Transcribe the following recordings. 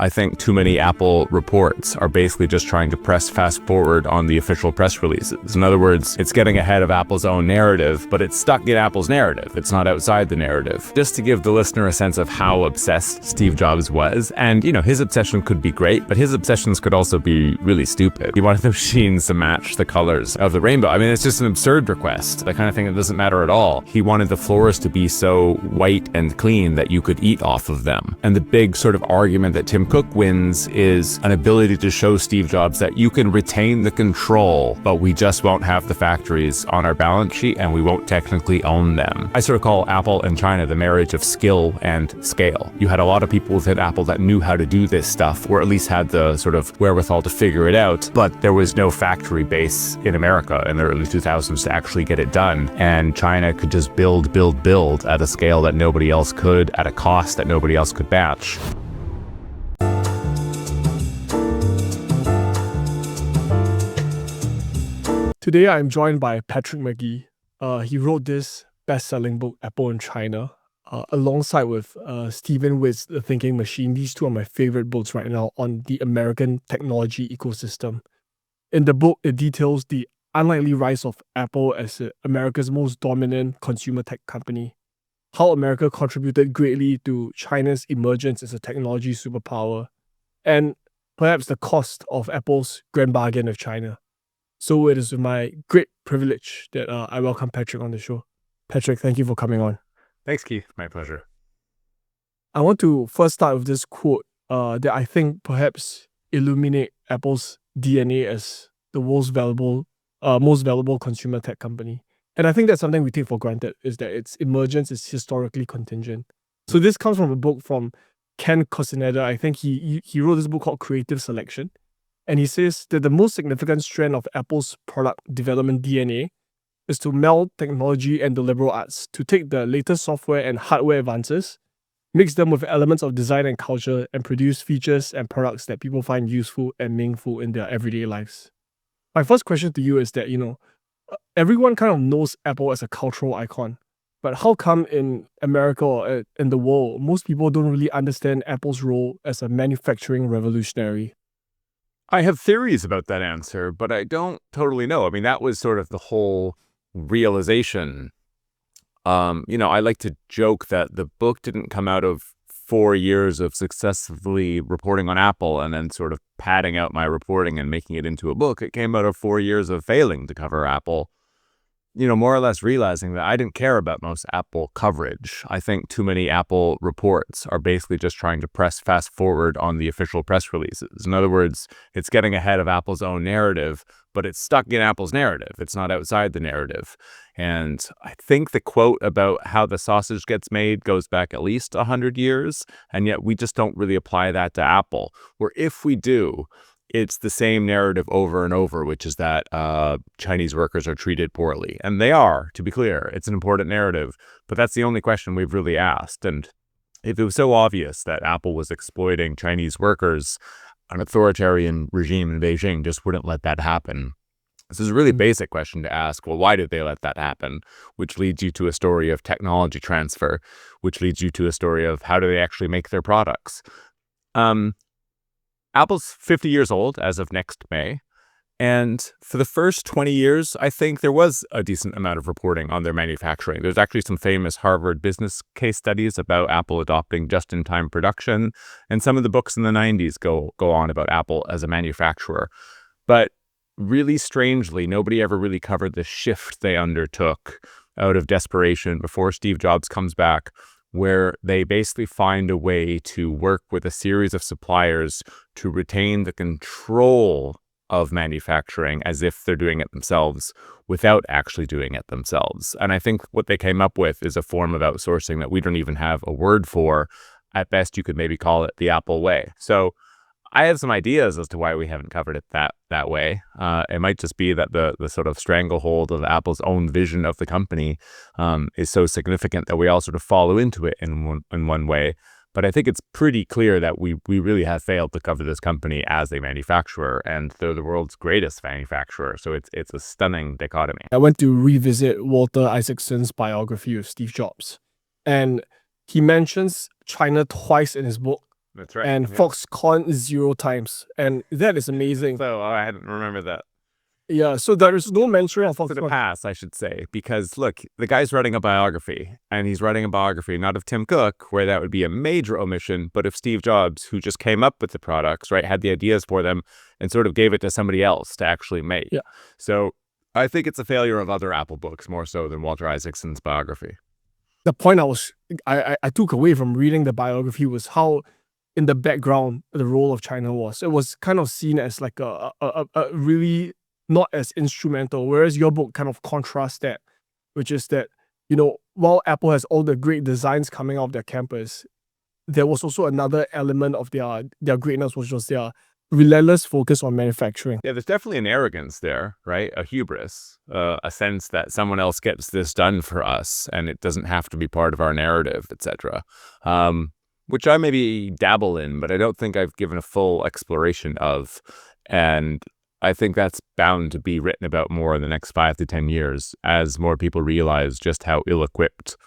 I think too many Apple reports are basically just trying to press fast forward on the official press releases. In other words, it's getting ahead of Apple's own narrative, but it's stuck in Apple's narrative. It's not outside the narrative. Just to give the listener a sense of how obsessed Steve Jobs was, and his obsession could be great, but his obsessions could also be really stupid. He wanted the machines to match the colors of the rainbow. I mean, it's just an absurd request, the kind of thing that doesn't matter at all. He wanted the floors to be so white and clean that you could eat off of them. And the big sort of argument that Tim Cook wins is an ability to show Steve Jobs that you can retain the control, but we just won't have the factories on our balance sheet and we won't technically own them. I sort of call Apple and China the marriage of skill and scale. You had a lot of people within Apple that knew how to do this stuff, or at least had the sort of wherewithal to figure it out, but there was no factory base in America in the early 2000s to actually get it done. And China could just build at a scale that nobody else could, at a cost that nobody else could match. Today, I'm joined by Patrick Mcgee. He wrote this best-selling book, Apple in China, alongside with Stephen Witt's The Thinking Machine. These two are my favorite books right now on the American technology ecosystem. In the book, it details the unlikely rise of Apple as America's most dominant consumer tech company, how America contributed greatly to China's emergence as a technology superpower, and perhaps the cost of Apple's grand bargain with China. So it is with my great privilege that I welcome Patrick on the show. Patrick, thank you for coming on. Thanks, Keith. My pleasure. I want to first start with this quote that I think perhaps illuminate Apple's DNA as the most valuable consumer tech company. And I think that's something we take for granted, is that its emergence is historically contingent. So this comes from a book from Ken Cosinetta. I think he wrote this book called Creative Selection. And he says that the most significant strand of Apple's product development DNA is to meld technology and the liberal arts, to take the latest software and hardware advances, mix them with elements of design and culture, and produce features and products that people find useful and meaningful in their everyday lives. My first question to you is that, everyone kind of knows Apple as a cultural icon, but how come in America or in the world, most people don't really understand Apple's role as a manufacturing revolutionary? I have theories about that answer, but I don't totally know. I mean, that was sort of the whole realization. I like to joke that the book didn't come out of 4 years of successfully reporting on Apple and then sort of padding out my reporting and making it into a book. It came out of 4 years of failing to cover Apple. More or less realizing that I didn't care about most Apple coverage. I think too many Apple reports are basically just trying to press fast forward on the official press releases. In other words, it's getting ahead of Apple's own narrative, but it's stuck in Apple's narrative. It's not outside the narrative. And I think the quote about how the sausage gets made goes back at least 100 years, and yet we just don't really apply that to Apple. Or if we do, it's the same narrative over and over, which is that Chinese workers are treated poorly. And they are, to be clear. It's an important narrative, but that's the only question we've really asked. And if it was so obvious that Apple was exploiting Chinese workers, an authoritarian regime in Beijing just wouldn't let that happen. This is a really basic question to ask. Well, why did they let that happen? Which leads you to a story of technology transfer, which leads you to a story of how do they actually make their products. Apple's 50 years old as of next May, and for the first 20 years, I think there was a decent amount of reporting on their manufacturing. There's actually some famous Harvard business case studies about Apple adopting just-in-time production, and some of the books in the 90s go on about Apple as a manufacturer. But really strangely, nobody ever really covered the shift they undertook out of desperation before Steve Jobs comes back, where they basically find a way to work with a series of suppliers to retain the control of manufacturing as if they're doing it themselves without actually doing it themselves. And I think what they came up with is a form of outsourcing that we don't even have a word for. At best, you could maybe call it the Apple way. So I have some ideas as to why we haven't covered it that way. It might just be that the sort of stranglehold of Apple's own vision of the company is so significant that we all sort of follow into it in one way. But I think it's pretty clear that we really have failed to cover this company as a manufacturer, and they're the world's greatest manufacturer. So it's a stunning dichotomy. I went to revisit Walter Isaacson's biography of Steve Jobs, and he mentions China twice in his book. That's right. and Foxconn 0 times. And that is amazing. So I didn't remember that. Yeah, so there is no mention of To the Foxconn. past, I should say, because look, the guy's writing a biography, and he's writing a biography not of Tim Cook, where that would be a major omission, but of Steve Jobs, who just came up with the products, right, had the ideas for them, and sort of gave it to somebody else to actually make. Yeah. So I think it's a failure of other Apple books more so than Walter Isaacson's biography. The point I took away from reading the biography was how in the background the role of China was. It was kind of seen as like a really not as instrumental, whereas your book kind of contrasts that, which is that, while Apple has all the great designs coming out of their campus, there was also another element of their greatness, which was their relentless focus on manufacturing. Yeah, there's definitely an arrogance there, right? A hubris, a sense that someone else gets this done for us and it doesn't have to be part of our narrative, etc. Which I maybe dabble in, but I don't think I've given a full exploration of. And I think that's bound to be written about more in the next 5 to 10 years as more people realize just how ill-equipped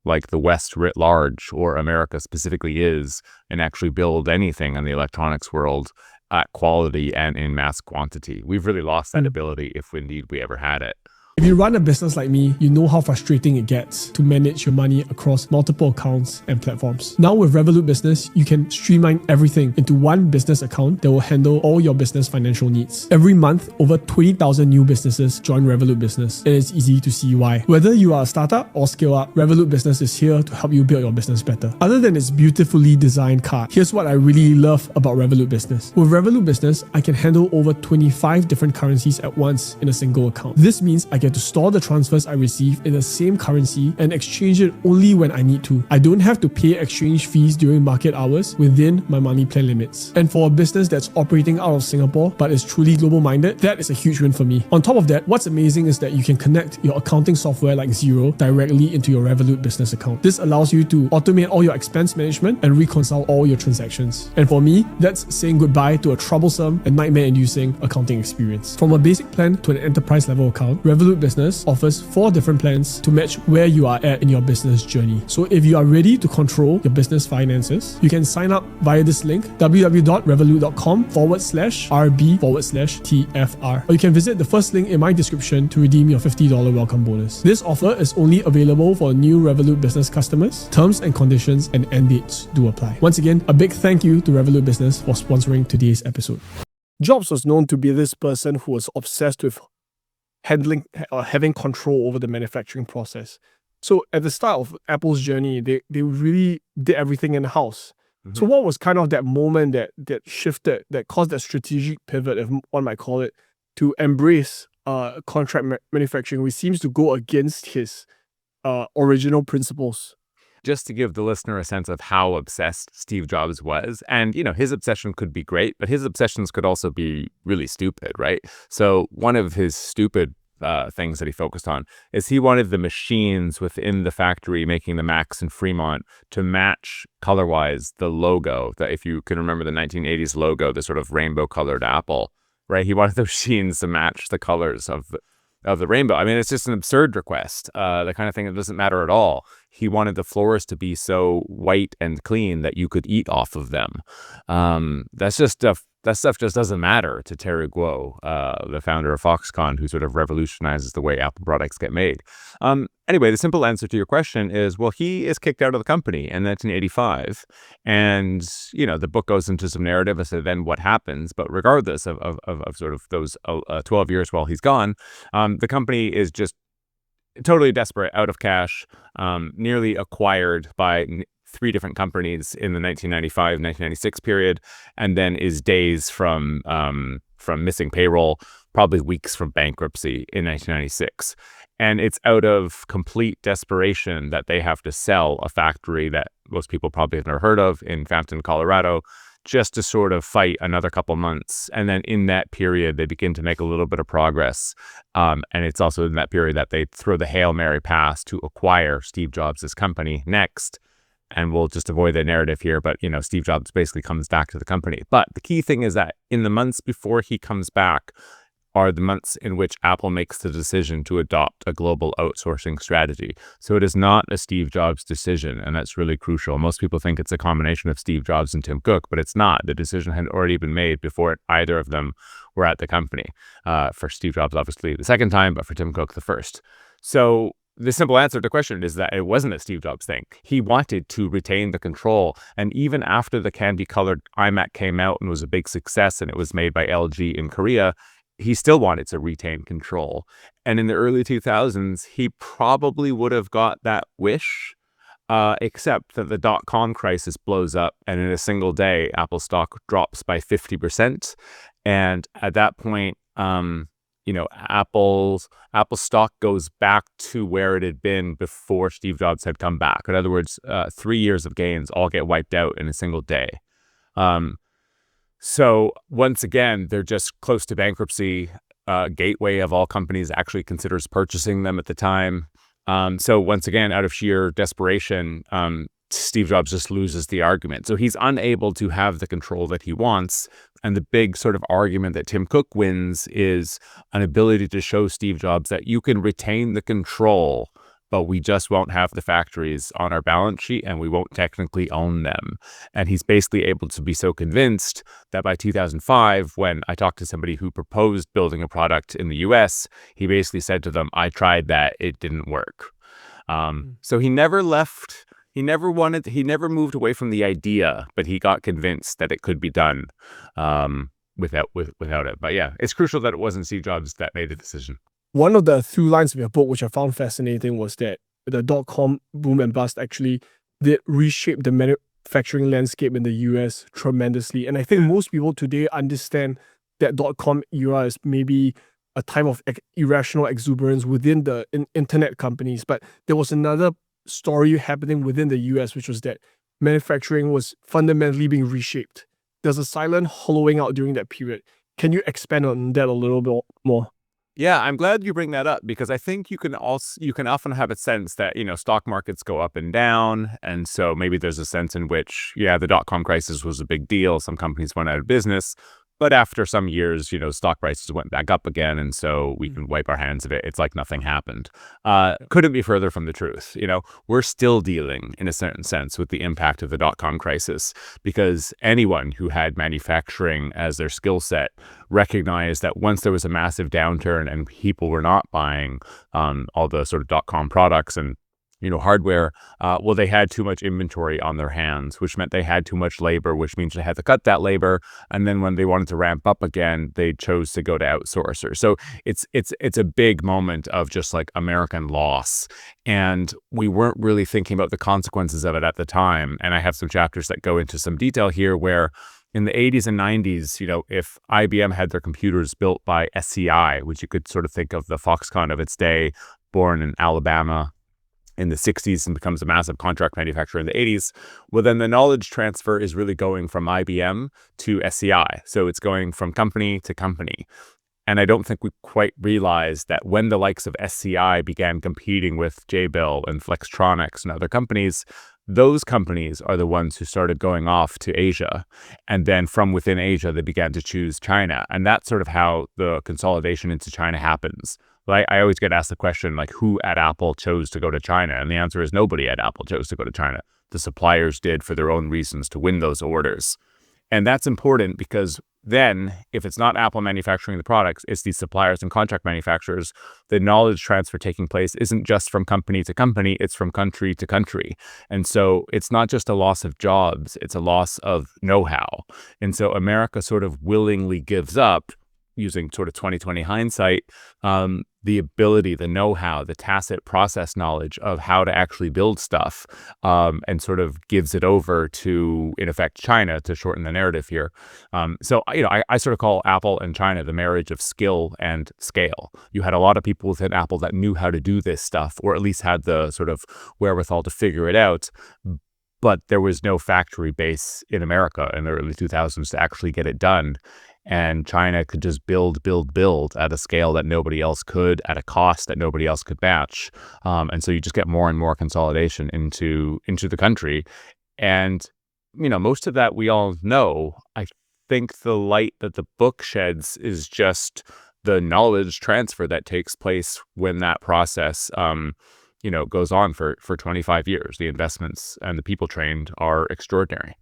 like the West writ large or America specifically is and actually build anything in the electronics world at quality and in mass quantity. We've really lost that ability if indeed we ever had it. If you run a business like me, you know how frustrating it gets to manage your money across multiple accounts and platforms. Now with Revolut Business, you can streamline everything into one business account that will handle all your business financial needs. Every month, over 20,000 new businesses join Revolut Business, and it's easy to see why. Whether you are a startup or scale up, Revolut Business is here to help you build your business better. Other than its beautifully designed card, here's what I really love about Revolut Business. With Revolut Business, I can handle over 25 different currencies at once in a single account. This means I get to store the transfers I receive in the same currency and exchange it only when I need to. I don't have to pay exchange fees during market hours within my money plan limits. And for a business that's operating out of Singapore but is truly global minded, that is a huge win for me. On top of that, what's amazing is that you can connect your accounting software like Xero directly into your Revolut Business account. This allows you to automate all your expense management and reconcile all your transactions. And for me, that's saying goodbye to a troublesome and nightmare-inducing accounting experience. From a basic plan to an enterprise level account, Revolut Business offers 4 different plans to match where you are at in your business journey. So if you are ready to control your business finances, you can sign up via this link, www.revolut.com/RB/TFR. Or you can visit the first link in my description to redeem your $50 welcome bonus. This offer is only available for new Revolut Business customers. Terms and conditions and end dates do apply. Once again, a big thank you to Revolut Business for sponsoring today's episode. Jobs was known to be this person who was obsessed with handling or having control over the manufacturing process. So at the start of Apple's journey, they really did everything in-house. Mm-hmm. So what was kind of that moment that shifted, that caused that strategic pivot, if one might call it, to embrace contract manufacturing, which seems to go against his original principles? Just to give the listener a sense of how obsessed Steve Jobs was. And, his obsession could be great, but his obsessions could also be really stupid, right? So one of his stupid things that he focused on is he wanted the machines within the factory making the Macs in Fremont to match color-wise the logo, that if you can remember the 1980s logo, the sort of rainbow-colored apple, right? He wanted the machines to match the colors of the rainbow. I mean, it's just an absurd request, the kind of thing that doesn't matter at all. He wanted the floors to be so white and clean that you could eat off of them. That's just stuff. That stuff just doesn't matter to Terry Guo, the founder of Foxconn, who sort of revolutionizes the way Apple products get made. Anyway, the simple answer to your question is, well, he is kicked out of the company in 1985. And, the book goes into some narrative as to then what happens. But regardless of sort of those 12 years while he's gone, the company is just totally desperate, out of cash, nearly acquired by 3 different companies in the 1995-1996 period, and then is days from missing payroll, probably weeks from bankruptcy in 1996. And it's out of complete desperation that they have to sell a factory that most people probably have never heard of in Fountain, Colorado, just to sort of fight another couple months. And then in that period, they begin to make a little bit of progress. And it's also in that period that they throw the Hail Mary pass to acquire Steve Jobs' company next. And we'll just avoid the narrative here, but, Steve Jobs basically comes back to the company. But the key thing is that in the months before he comes back, are the months in which Apple makes the decision to adopt a global outsourcing strategy. So it is not a Steve Jobs decision, and that's really crucial. Most people think it's a combination of Steve Jobs and Tim Cook, but it's not. The decision had already been made before either of them were at the company. For Steve Jobs, obviously, the second time, but for Tim Cook, the first. So the simple answer to the question is that it wasn't a Steve Jobs thing. He wanted to retain the control. And even after the candy-colored iMac came out and was a big success and it was made by LG in Korea, he still wanted to retain control. And in the early 2000s, he probably would have got that wish, except that the dot-com crisis blows up, and in a single day, Apple stock drops by 50%. And at that point, Apple's stock goes back to where it had been before Steve Jobs had come back. In other words, 3 years of gains all get wiped out in a single day. So once again, they're just close to bankruptcy. Gateway of all companies actually considers purchasing them at the time. So once again, out of sheer desperation, Steve Jobs just loses the argument. So he's unable to have the control that he wants. And the big sort of argument that Tim Cook wins is an ability to show Steve Jobs that you can retain the control, but we just won't have the factories on our balance sheet and we won't technically own them. And he's basically able to be so convinced that by 2005, when I talked to somebody who proposed building a product in the US, he basically said to them, I tried that, it didn't work. So he never left, he never moved away from the idea, but he got convinced that it could be done without it. But yeah, it's crucial that it wasn't Steve Jobs that made the decision. One of the through lines of your book, which I found fascinating, was that the dot-com boom and bust actually did reshape the manufacturing landscape in the US tremendously. And I think most people today understand that dot-com era is maybe a time of irrational exuberance within the internet companies. But there was another story happening within the US, which was that manufacturing was fundamentally being reshaped. There's a silent hollowing out during that period. Can you expand on that a little bit more? Yeah, I'm glad you bring that up, because I think you can often have a sense that, stock markets go up and down. And so maybe there's a sense in which, the dot-com crisis was a big deal. Some companies went out of business. But after some years, stock prices went back up again. And so we can wipe our hands of it. It's like nothing happened. Couldn't be further from the truth. We're still dealing, in a certain sense, with the impact of the dot-com crisis, because anyone who had manufacturing as their skill set recognized that once there was a massive downturn and people were not buying all the sort of dot-com products and hardware, they had too much inventory on their hands, which meant they had too much labor, which means they had to cut that labor. And then when they wanted to ramp up again, they chose to go to outsourcers. So it's a big moment of just like American loss. And we weren't really thinking about the consequences of it at the time. And I have some chapters that go into some detail here where in the 80s and 90s, if IBM had their computers built by SCI, which you could sort of think of the Foxconn of its day, born in Alabama in the 60s and becomes a massive contract manufacturer in the 80s, well, then the knowledge transfer is really going from IBM to SCI. So it's going from company to company. And I don't think we quite realized that when the likes of SCI began competing with Jabil and Flextronics and other companies, those companies are the ones who started going off to Asia. And then from within Asia, they began to choose China. And that's sort of how the consolidation into China happens. I always get asked the question, like, who at Apple chose to go to China? And the answer is nobody at Apple chose to go to China. The suppliers did for their own reasons to win those orders. And that's important because then if it's not Apple manufacturing the products, it's these suppliers and contract manufacturers. The knowledge transfer taking place isn't just from company to company, it's from country to country. And so it's not just a loss of jobs, it's a loss of know-how. And so America sort of willingly gives up, using sort of 2020 hindsight, the ability, the know-how, the tacit process knowledge of how to actually build stuff, and sort of gives it over to, in effect, China, to shorten the narrative here. So I sort of call Apple and China the marriage of skill and scale. You had a lot of people within Apple that knew how to do this stuff, or at least had the sort of wherewithal to figure it out. But there was no factory base in America in the early 2000s to actually get it done. And China could just build at a scale that nobody else could, at a cost that nobody else could match. And so you just get more and more consolidation into the country. And, most of that we all know. I think the light that the book sheds is just the knowledge transfer that takes place when that process, goes on for 25 years. The investments and the people trained are extraordinary.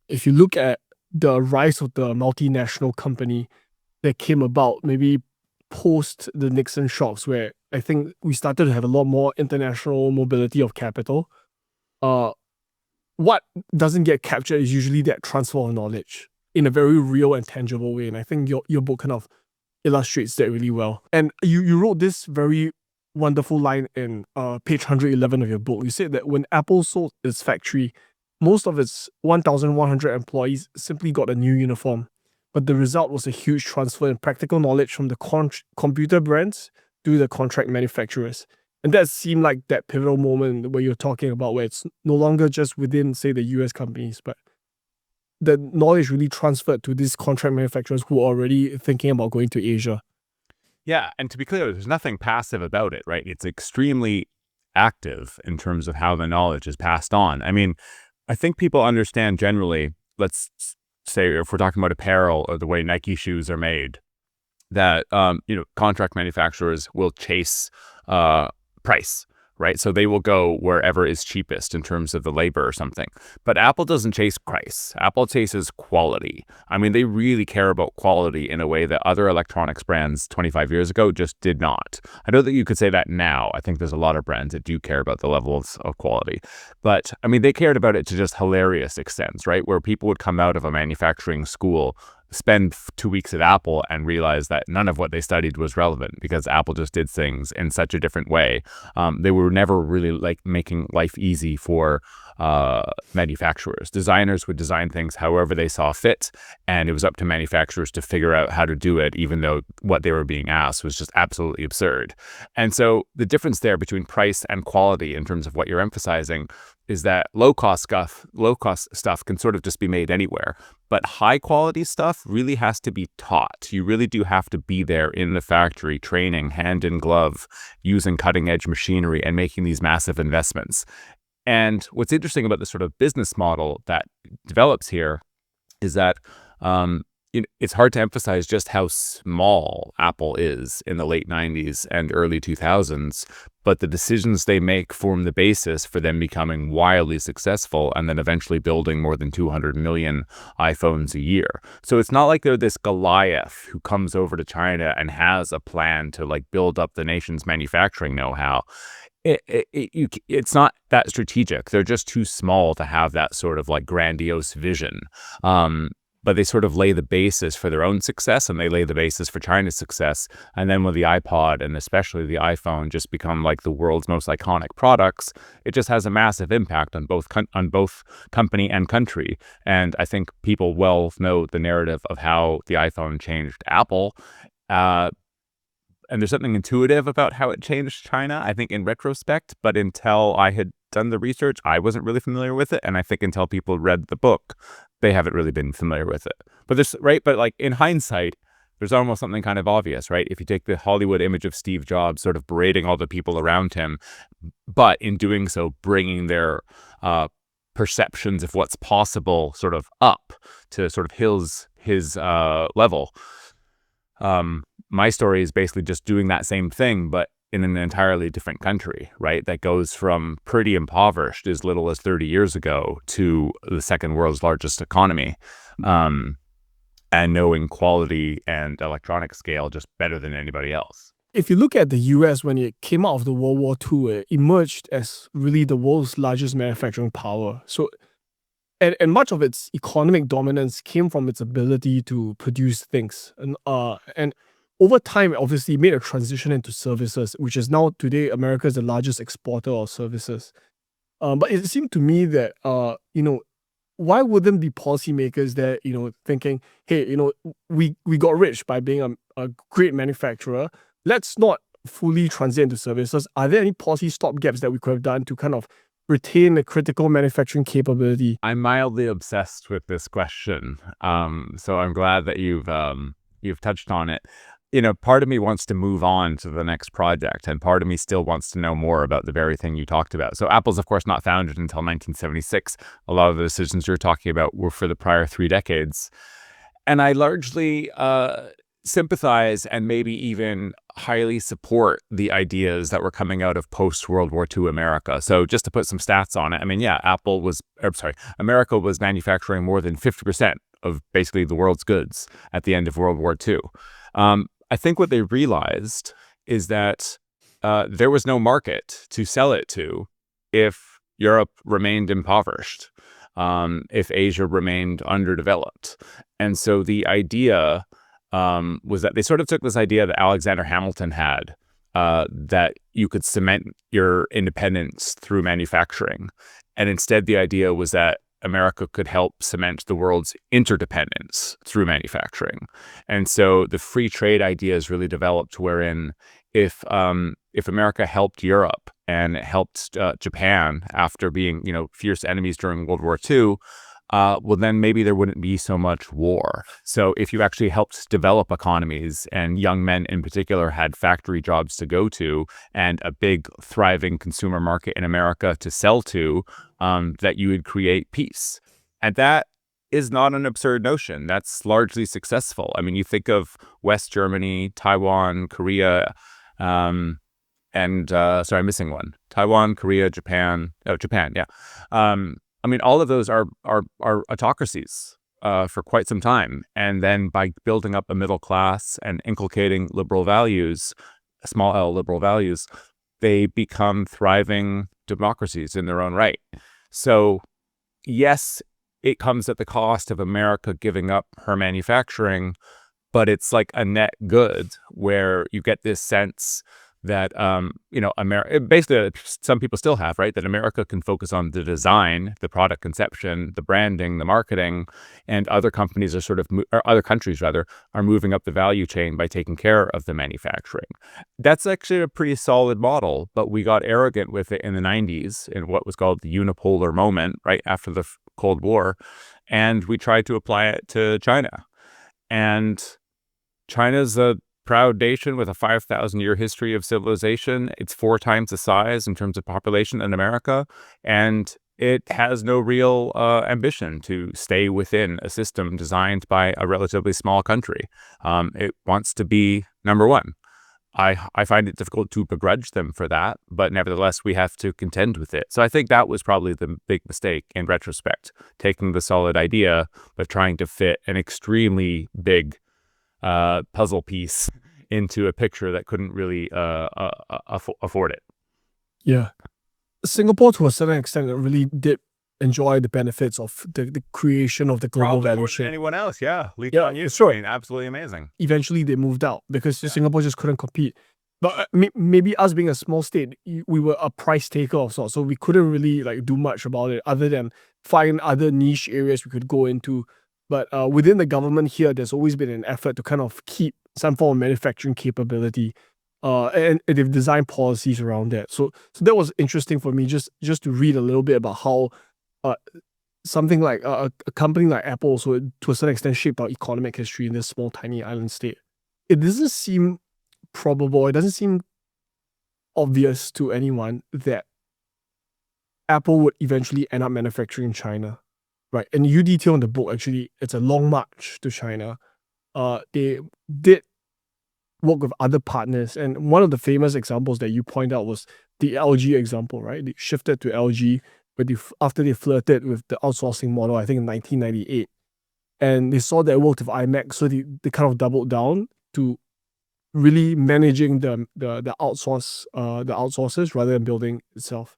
If you look at the rise of the multinational company that came about maybe post the Nixon shocks, where I think we started to have a lot more international mobility of capital, what doesn't get captured is usually that transfer of knowledge in a very real and tangible way. And I think your book kind of illustrates that really well. And you wrote this very wonderful line in page 111 of your book. You said that when Apple sold its factory, most of its 1,100 employees simply got a new uniform. But the result was a huge transfer in practical knowledge from the computer brands to the contract manufacturers. And that seemed like that pivotal moment where you're talking about where it's no longer just within, say, the US companies, but the knowledge really transferred to these contract manufacturers who are already thinking about going to Asia. Yeah, and to be clear, there's nothing passive about it, right? It's extremely active in terms of how the knowledge is passed on. I mean, I think people understand generally, let's say if we're talking about apparel or the way Nike shoes are made, that contract manufacturers will chase price, right? So they will go wherever is cheapest in terms of the labor or something. But Apple doesn't chase price. Apple chases quality. I mean, they really care about quality in a way that other electronics brands 25 years ago just did not. I know that you could say that now. I think there's a lot of brands that do care about the levels of quality. But I mean, they cared about it to just hilarious extents, right? Where people would come out of a manufacturing school, spend 2 weeks at Apple and realize that none of what they studied was relevant because Apple just did things in such a different way. They were never really like making life easy for manufacturers. Designers would design things however they saw fit, and it was up to manufacturers to figure out how to do it, even though what they were being asked was just absolutely absurd. And so the difference there between price and quality in terms of what you're emphasizing is that low-cost stuff can sort of just be made anywhere. But high-quality stuff really has to be taught. You really do have to be there in the factory, training, hand in glove, using cutting-edge machinery and making these massive investments. And what's interesting about the sort of business model that develops here is that it's hard to emphasize just how small Apple is in the late 90s and early 2000s, but the decisions they make form the basis for them becoming wildly successful and then eventually building more than 200 million iPhones a year. So it's not like they're this Goliath who comes over to China and has a plan to like build up the nation's manufacturing know-how. It's not that strategic. They're just too small to have that sort of like grandiose vision. But they sort of lay the basis for their own success, and they lay the basis for China's success. And then when the iPod and especially the iPhone just become like the world's most iconic products, it just has a massive impact on both company and country. And I think people well know the narrative of how the iPhone changed Apple. And there's something intuitive about how it changed China, I think, in retrospect. But until I had done the research, I wasn't really familiar with it. And I think until people read the book, they haven't really been familiar with it. But like in hindsight, there's almost something kind of obvious, right? If you take the Hollywood image of Steve Jobs sort of berating all the people around him, but in doing so, bringing their perceptions of what's possible sort of up to sort of his level. My story is basically just doing that same thing, but in an entirely different country, right? That goes from pretty impoverished as little as 30 years ago to the second world's largest economy, and knowing quality and electronic scale just better than anybody else. If you look at the US, when it came out of the World War II, it emerged as really the world's largest manufacturing power. So, and much of its economic dominance came from its ability to produce things. And over time, it obviously made a transition into services, which is now today America is the largest exporter of services. But it seemed to me that why wouldn't be policymakers there, thinking, hey, we got rich by being a great manufacturer. Let's not fully transit into services. Are there any policy stopgaps that we could have done to kind of retain the critical manufacturing capability? I'm mildly obsessed with this question, so I'm glad that you've touched on it. Part of me wants to move on to the next project, and part of me still wants to know more about the very thing you talked about. So Apple's, of course, not founded until 1976. A lot of the decisions you're talking about were for the prior 3 decades. And I largely sympathize and maybe even highly support the ideas that were coming out of post-World War II America. So just to put some stats on it, I mean, yeah, America was manufacturing more than 50% of basically the world's goods at the end of World War II. I think what they realized is that there was no market to sell it to if Europe remained impoverished, if Asia remained underdeveloped. And so the idea was that they sort of took this idea that Alexander Hamilton had, that you could cement your independence through manufacturing. And instead, the idea was that America could help cement the world's interdependence through manufacturing. And so the free trade ideas really developed, wherein if America helped Europe and helped Japan after being, fierce enemies during World War II, well, then maybe there wouldn't be so much war. So if you actually helped develop economies, and young men in particular had factory jobs to go to and a big thriving consumer market in America to sell to, that you would create peace. And that is not an absurd notion. That's largely successful. I mean, you think of West Germany, Taiwan, Korea, and sorry, I'm missing one. Taiwan, Korea, Japan. Oh, Japan, yeah. I mean, all of those are autocracies for quite some time. And then by building up a middle class and inculcating liberal values, small L liberal values, they become thriving democracies in their own right. So yes, it comes at the cost of America giving up her manufacturing, but it's like a net good where you get this sense that, America, basically some people still have, right, that America can focus on the design, the product conception, the branding, the marketing, and other companies are or other countries rather, are moving up the value chain by taking care of the manufacturing. That's actually a pretty solid model, but we got arrogant with it in the 90s in what was called the unipolar moment, right after the Cold War, and we tried to apply it to China. And China's a proud nation with a 5,000-year history of civilization. It's 4 times the size in terms of population than America, and it has no real ambition to stay within a system designed by a relatively small country. It wants to be number one. I find it difficult to begrudge them for that, but nevertheless, we have to contend with it. So I think that was probably the big mistake in retrospect, taking the solid idea, but trying to fit an extremely big puzzle piece into a picture that couldn't really afford it. Yeah. Singapore, to a certain extent, really did enjoy the benefits of the creation of the global value chain. Anyone else, yeah. Lee Yeah, Kuan Yew, sure. I mean, absolutely amazing. Eventually, they moved out because Singapore just couldn't compete. But maybe us being a small state, we were a price taker of sorts, so we couldn't really do much about it other than find other niche areas we could go into. But within the government here, there's always been an effort to kind of keep some form of manufacturing capability, and they've designed policies around that. So that was interesting for me, just to read a little bit about how something like a company like Apple also, to a certain extent, shaped our economic history in this small, tiny island state. It doesn't seem probable, it doesn't seem obvious to anyone that Apple would eventually end up manufacturing in China. Right, and you detail in the book, actually, it's a long march to China. They did work with other partners, and one of the famous examples that you point out was the LG example, right? They shifted to LG after they flirted with the outsourcing model, I think in 1998. And they saw that it worked with iMac, so they kind of doubled down to really managing the outsourcers rather than building itself.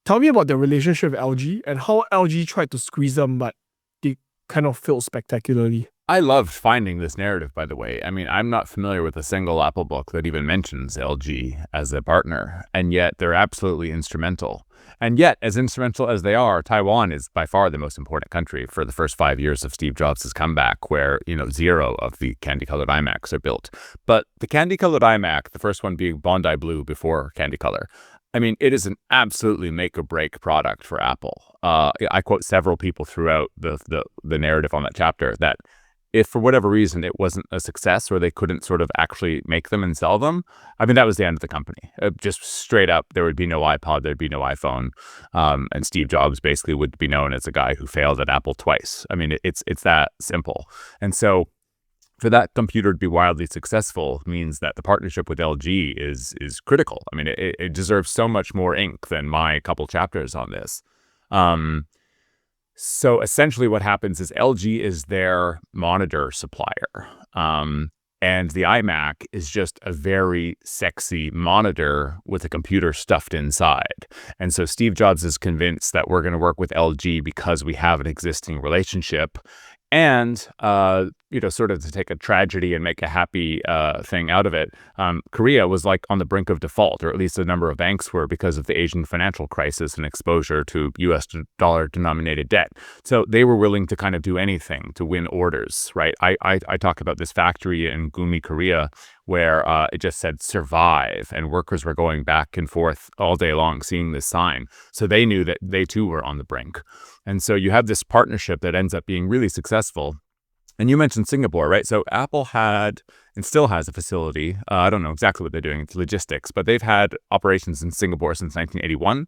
Tell me about the relationship with LG and how LG tried to squeeze them, but they kind of failed spectacularly. I loved finding this narrative, by the way. I mean, I'm not familiar with a single Apple book that even mentions LG as a partner, and yet they're absolutely instrumental. And yet, as instrumental as they are, Taiwan is by far the most important country for the first 5 years of Steve Jobs' comeback, where, 0 of the candy-colored iMacs are built. But the candy-colored iMac, the first one being Bondi Blue before Candy Color, I mean, it is an absolutely make-or-break product for Apple. I quote several people throughout the narrative on that chapter that if for whatever reason it wasn't a success or they couldn't sort of actually make them and sell them, I mean, that was the end of the company. Just straight up, there would be no iPod, there'd be no iPhone, and Steve Jobs basically would be known as a guy who failed at Apple twice. I mean, it's that simple. And so for that computer to be wildly successful means that the partnership with LG is critical. I mean, it deserves so much more ink than my couple chapters on this. So essentially what happens is LG is their monitor supplier. And the iMac is just a very sexy monitor with a computer stuffed inside. And so Steve Jobs is convinced that we're going to work with LG because we have an existing relationship. And, sort of to take a tragedy and make a happy thing out of it, Korea was like on the brink of default, or at least a number of banks were, because of the Asian financial crisis and exposure to US dollar denominated debt. So they were willing to kind of do anything to win orders, right? I talk about this factory in Gumi, Korea, where it just said survive, and workers were going back and forth all day long seeing this sign. So they knew that they too were on the brink. And so you have this partnership that ends up being really successful. And you mentioned Singapore, right? So Apple had and still has a facility. I don't know exactly what they're doing. It's logistics, but they've had operations in Singapore since 1981.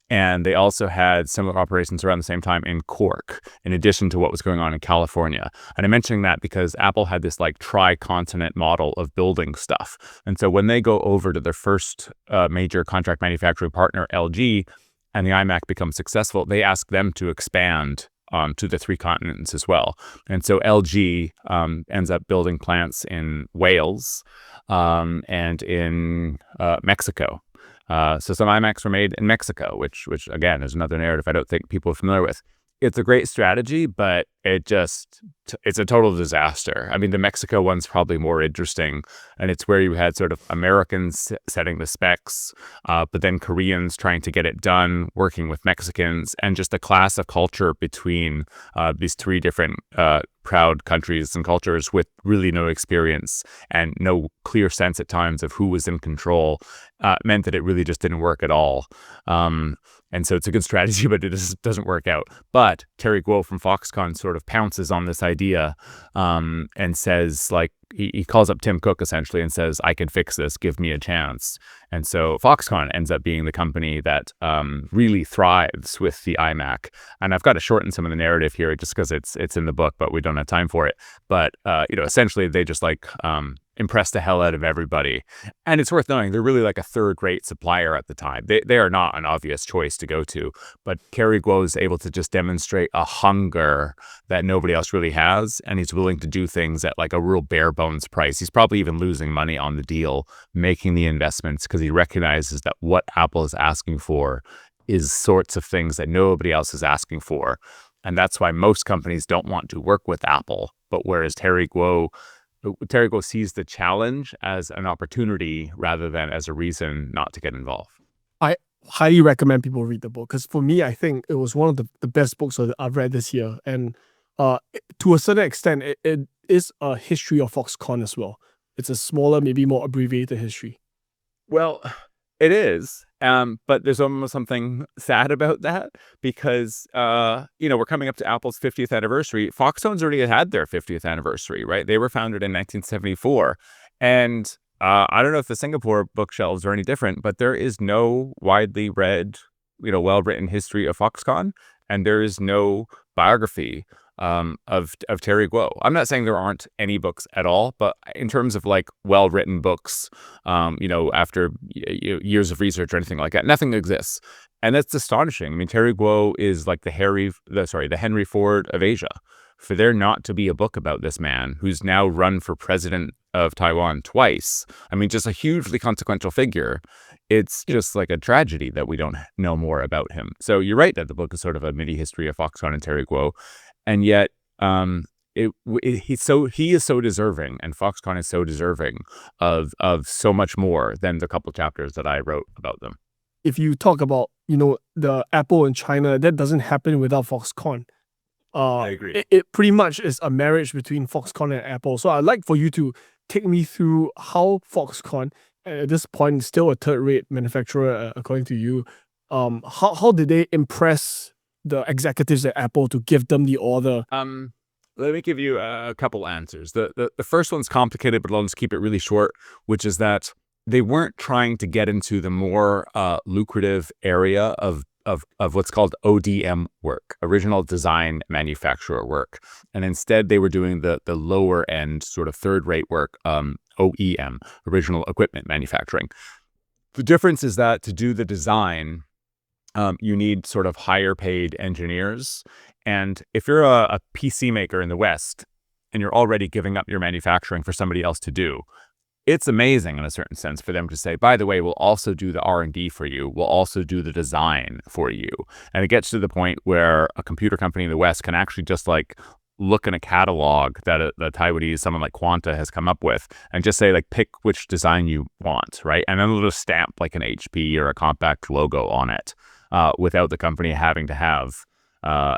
And they also had similar operations around the same time in Cork, in addition to what was going on in California. And I'm mentioning that because Apple had this like tri-continent model of building stuff. And so when they go over to their first major contract manufacturing partner, LG, and the iMac becomes successful, they ask them to expand to the 3 continents as well. And so LG ends up building plants in Wales and in Mexico. So some iMacs were made in Mexico, which again is another narrative I don't think people are familiar with. It's a great strategy, but it's a total disaster. I mean, the Mexico one's probably more interesting, and it's where you had sort of Americans setting the specs, but then Koreans trying to get it done, working with Mexicans, and just a clash of culture between these 3 different proud countries and cultures with really no experience and no clear sense at times of who was in control, meant that it really just didn't work at all. And so it's a good strategy, but it just doesn't work out. But Terry Guo from Foxconn sort of pounces on this idea and says, like, he calls up Tim Cook essentially and says, I can fix this, give me a chance. And so Foxconn ends up being the company that really thrives with the iMac. And I've got to shorten some of the narrative here just because it's in the book, but we don't have time for it. But, essentially they just like impress the hell out of everybody. And it's worth knowing they're really like a third-rate supplier at the time. They are not an obvious choice to go to, but Terry Guo is able to just demonstrate a hunger that nobody else really has, and he's willing to do things at like a real bare bones price. He's probably even losing money on the deal, making the investments, because he recognizes that what Apple is asking for is sorts of things that nobody else is asking for. And that's why most companies don't want to work with Apple. But whereas Terry Guo sees the challenge as an opportunity rather than as a reason not to get involved. I highly recommend people read the book, because for me, I think it was one of the best books that I've read this year. And to a certain extent, it is a history of Foxconn as well. It's a smaller, maybe more abbreviated history. Well, it is. But there's almost something sad about that because, we're coming up to Apple's 50th anniversary. Foxconn's already had their 50th anniversary, right? They were founded in 1974. And I don't know if the Singapore bookshelves are any different, but there is no widely read, well-written history of Foxconn. And there is no biography of Terry Guo. I'm not saying there aren't any books at all, but in terms of like well-written books, after years of research or anything like that, nothing exists. And that's astonishing. I mean, Terry Guo is like the Henry Ford of Asia. For there not to be a book about this man who's now run for president of Taiwan twice, I mean, just a hugely consequential figure. It's just like a tragedy that we don't know more about him. So you're right that the book is sort of a mini history of Foxconn and Terry Guo. And yet, he is so deserving, and Foxconn is so deserving of so much more than the couple chapters that I wrote about them. If you talk about, the Apple in China, that doesn't happen without Foxconn. I agree. It pretty much is a marriage between Foxconn and Apple. So I'd like for you to take me through how Foxconn, at this point, is still a third-rate manufacturer, according to you. How did they impress the executives at Apple to give them the order? Let me give you a couple answers. The first one's complicated, but I'll just keep it really short, which is that they weren't trying to get into the more lucrative area of of what's called ODM work, original design manufacturer work. And instead they were doing the lower end sort of third-rate work, OEM, original equipment manufacturing. The difference is that to do the design, you need sort of higher paid engineers. And if you're a PC maker in the West and you're already giving up your manufacturing for somebody else to do, it's amazing in a certain sense for them to say, by the way, we'll also do the R&D for you. We'll also do the design for you. And it gets to the point where a computer company in the West can actually just like look in a catalog that the Taiwanese, someone like Quanta has come up with, and just say like, pick which design you want, right? And then they'll just stamp like an HP or a Compaq logo on it without the company having to have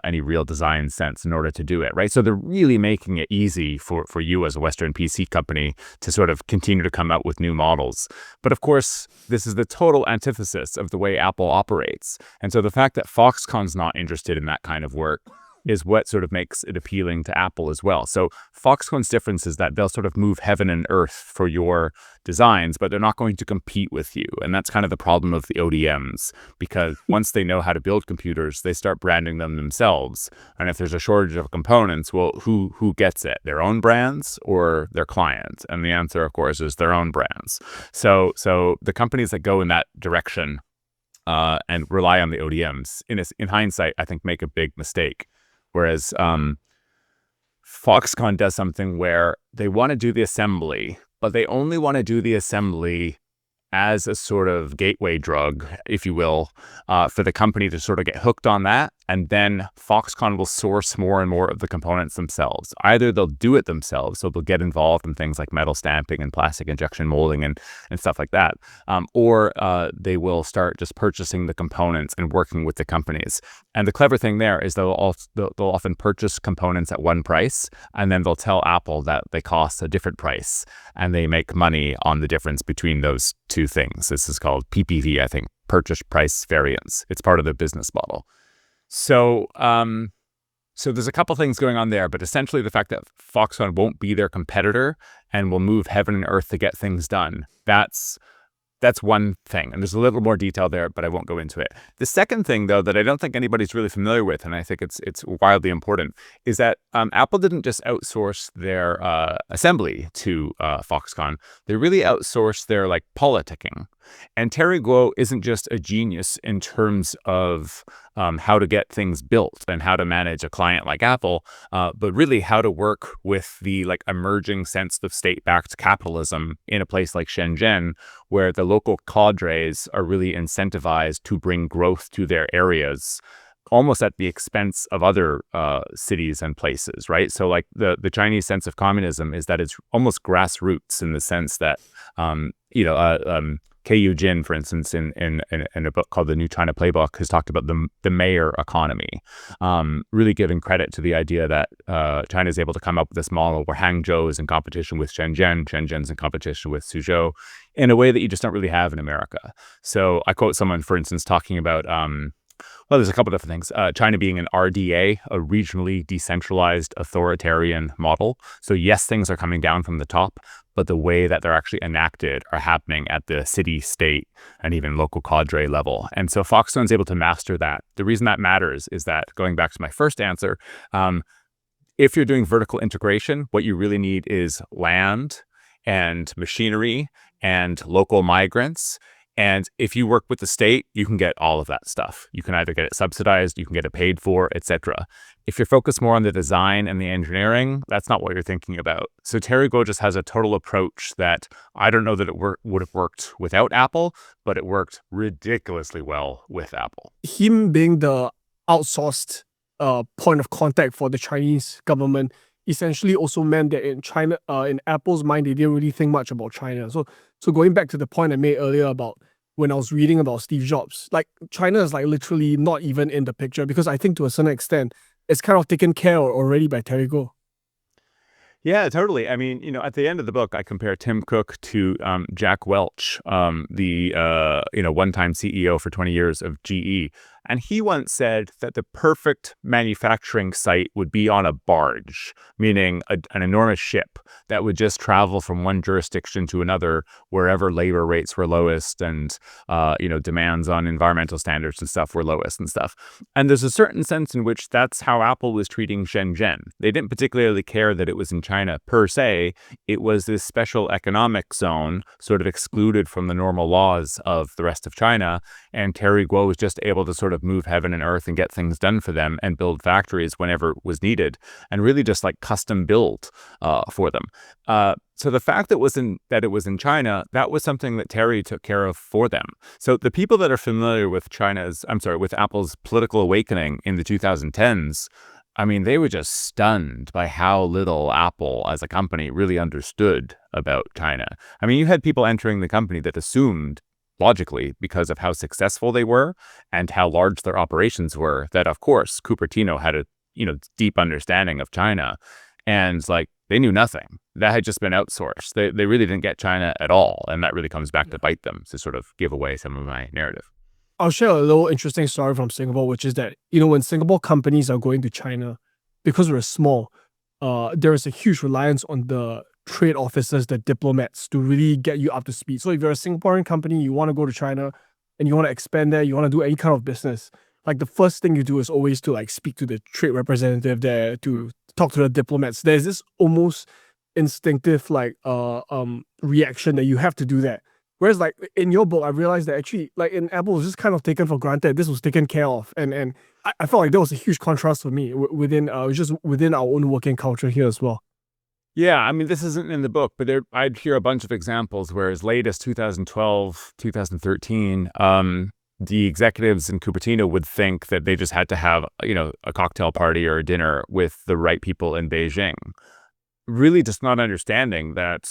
any real design sense in order to do it, right? So they're really making it easy for you as a Western PC company to sort of continue to come out with new models. But of course, this is the total antithesis of the way Apple operates. And so the fact that Foxconn's not interested in that kind of work is what sort of makes it appealing to Apple as well. So Foxconn's difference is that they'll sort of move heaven and earth for your designs, but they're not going to compete with you. And that's kind of the problem of the ODMs, because once they know how to build computers, they start branding them themselves. And if there's a shortage of components, well, who gets it? Their own brands or their clients? And the answer, of course, is their own brands. So the companies that go in that direction and rely on the ODMs, in hindsight, I think make a big mistake. Whereas Foxconn does something where they want to do the assembly, but they only want to do the assembly as a sort of gateway drug, if you will, for the company to sort of get hooked on that. And then Foxconn will source more and more of the components themselves. Either they'll do it themselves, so they'll get involved in things like metal stamping and plastic injection molding and stuff like that. Or they will start just purchasing the components and working with the companies. And the clever thing there is they'll often purchase components at one price, and then they'll tell Apple that they cost a different price, and they make money on the difference between those two things. This is called PPV, I think, purchase price variance. It's part of the business model. So there's a couple things going on there, but essentially the fact that Foxconn won't be their competitor and will move heaven and earth to get things done, that's one thing. And there's a little more detail there, but I won't go into it. The second thing, though, that I don't think anybody's really familiar with, and I think it's wildly important, is that Apple didn't just outsource their assembly to Foxconn. They really outsourced their like politicking. And Terry Guo isn't just a genius in terms of how to get things built and how to manage a client like Apple, but really how to work with the like emerging sense of state-backed capitalism in a place like Shenzhen, where the local cadres are really incentivized to bring growth to their areas, almost at the expense of other cities and places, right? So like the Chinese sense of communism is that it's almost grassroots in the sense that, K.U. Jin, for instance, in a book called The New China Playbook, has talked about the mayor economy, really giving credit to the idea that China is able to come up with this model where Hangzhou is in competition with Shenzhen, Shenzhen's in competition with Suzhou, in a way that you just don't really have in America. So I quote someone, for instance, talking about well, there's a couple different things. China being an RDA, a regionally decentralized authoritarian model. So yes, things are coming down from the top, but the way that they're actually enacted are happening at the city, state, and even local cadre level. And so Foxconn's able to master that. The reason that matters is that, going back to my first answer, if you're doing vertical integration, what you really need is land and machinery and local migrants. And if you work with the state, you can get all of that stuff. You can either get it subsidized, you can get it paid for, etc. If you're focused more on the design and the engineering, that's not what you're thinking about. So Terry Guo just has a total approach that I don't know that it would have worked without Apple, but it worked ridiculously well with Apple. Him being the outsourced point of contact for the Chinese government essentially also meant that in China, in Apple's mind, they didn't really think much about China. So going back to the point I made earlier about when I was reading about Steve Jobs, like China is like literally not even in the picture, because I think to a certain extent, it's kind of taken care of already by Terry Guo. Yeah, totally. I mean, at the end of the book, I compare Tim Cook to Jack Welch, the one-time CEO for 20 years of GE. And he once said that the perfect manufacturing site would be on a barge, meaning an enormous ship that would just travel from one jurisdiction to another wherever labor rates were lowest and, demands on environmental standards and stuff were lowest and stuff. And there's a certain sense in which that's how Apple was treating Shenzhen. They didn't particularly care that it was in China per se. It was this special economic zone, sort of excluded from the normal laws of the rest of China. And Terry Guo was just able to sort of move heaven and earth and get things done for them and build factories whenever it was needed and really just like custom build for them. So the fact that it was in China, that was something that Terry took care of for them. So the people that are familiar with with Apple's political awakening in the 2010s, I mean, they were just stunned by how little Apple as a company really understood about China. I mean, you had people entering the company that assumed, logically, because of how successful they were and how large their operations were, that of course Cupertino had a deep understanding of China, and like they knew nothing. That had just been outsourced. They really didn't get China at all, and that really comes back to bite them, to sort of give away some of my narrative. I'll share a little interesting story from Singapore, which is that, when Singapore companies are going to China, because we're small, there is a huge reliance on the trade officers, the diplomats, to really get you up to speed. So if you're a Singaporean company, you want to go to China and you want to expand there, you want to do any kind of business, like the first thing you do is always to like speak to the trade representative there, to talk to the diplomats. There's this almost instinctive reaction that you have to do that. Whereas like in your book, I realized that actually like in Apple, it was just kind of taken for granted. This was taken care of. And I felt like there was a huge contrast for me within our own working culture here as well. Yeah, I mean, this isn't in the book, but I'd hear a bunch of examples where as late as 2012, 2013, the executives in Cupertino would think that they just had to have, a cocktail party or a dinner with the right people in Beijing. Really just not understanding that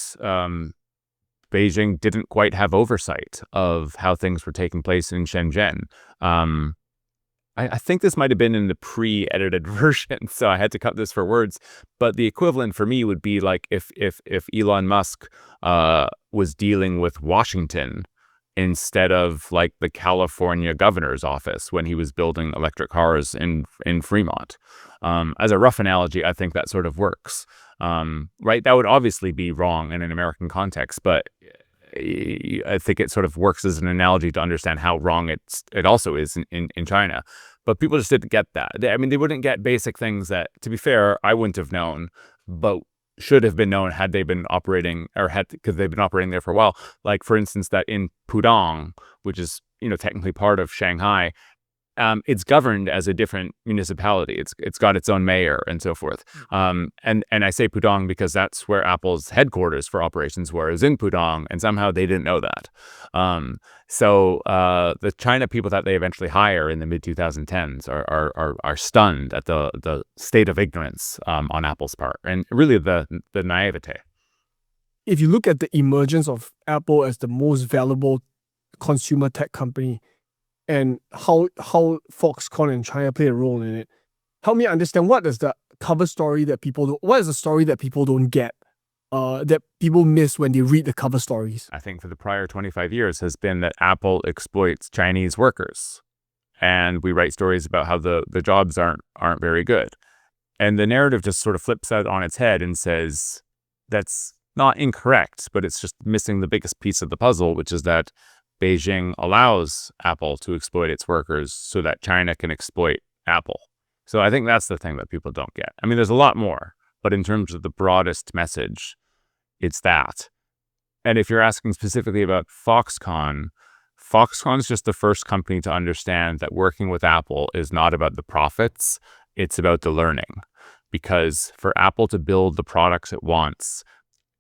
Beijing didn't quite have oversight of how things were taking place in Shenzhen. I think this might have been in the pre-edited version, so I had to cut this for words. But the equivalent for me would be like if Elon Musk was dealing with Washington instead of like the California governor's office when he was building electric cars in Fremont. As a rough analogy, I think that sort of works. Right? That would obviously be wrong in an American context, but I think it sort of works as an analogy to understand how wrong it also is in China. But people just didn't get that. They wouldn't get basic things that, to be fair, I wouldn't have known, but should have been known had they been operating because they've been operating there for a while. Like, for instance, that in Pudong, which is, technically part of Shanghai, it's governed as a different municipality. It's got its own mayor and so forth. And I say Pudong because that's where Apple's headquarters for operations were, is in Pudong, and somehow they didn't know that. So the China people that they eventually hire in the mid 2010s are stunned at the state of ignorance on Apple's part, and really the naivete. If you look at the emergence of Apple as the most valuable consumer tech company, and how Foxconn and China play a role in it, help me understand what is the cover story that what is the story that people don't get, that people miss when they read the cover stories? I think for the prior 25 years has been that Apple exploits Chinese workers, and we write stories about how the jobs aren't very good, and the narrative just sort of flips out on its head and says that's not incorrect, but it's just missing the biggest piece of the puzzle, which is that Beijing allows Apple to exploit its workers so that China can exploit Apple. So I think that's the thing that people don't get. I mean, there's a lot more, but in terms of the broadest message, it's that. And if you're asking specifically about Foxconn, Foxconn's just the first company to understand that working with Apple is not about the profits, it's about the learning. Because for Apple to build the products it wants,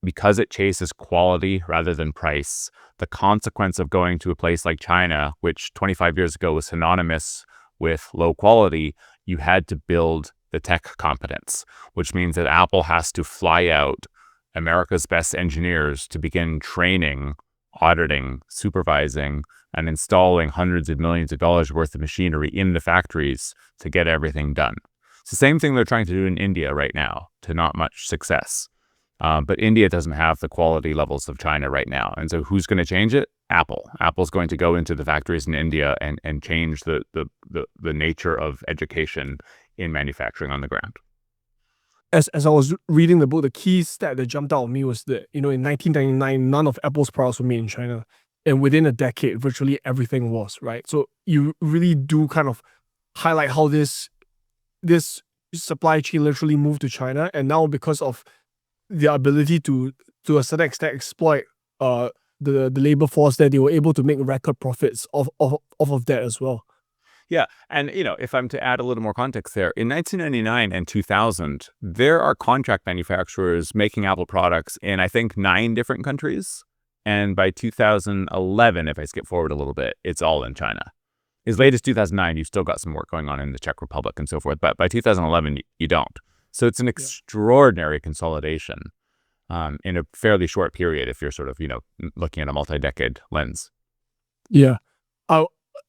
because it chases quality rather than price, the consequence of going to a place like China, which 25 years ago was synonymous with low quality, you had to build the tech competence, which means that Apple has to fly out America's best engineers to begin training, auditing, supervising, and installing hundreds of millions of dollars worth of machinery in the factories to get everything done. It's the same thing they're trying to do in India right now, to not much success. But India doesn't have the quality levels of China right now. And so who's going to change it? Apple. Apple's going to go into the factories in India and change the nature of education in manufacturing on the ground. As I was reading the book, the key stat that jumped out at me was that, in 1999, none of Apple's products were made in China. And within a decade, virtually everything was, right? So you really do kind of highlight how this supply chain literally moved to China. And now because of the ability to a certain extent exploit the labor force, that they were able to make record profits off of that as well. Yeah. And, if I'm to add a little more context there, in 1999 and 2000, there are contract manufacturers making Apple products in, I think, 9 different countries. And by 2011, if I skip forward a little bit, it's all in China. As late as 2009, you've still got some work going on in the Czech Republic and so forth. But by 2011, you don't. So it's an extraordinary consolidation in a fairly short period if you're sort of, looking at a multi-decade lens. Yeah. I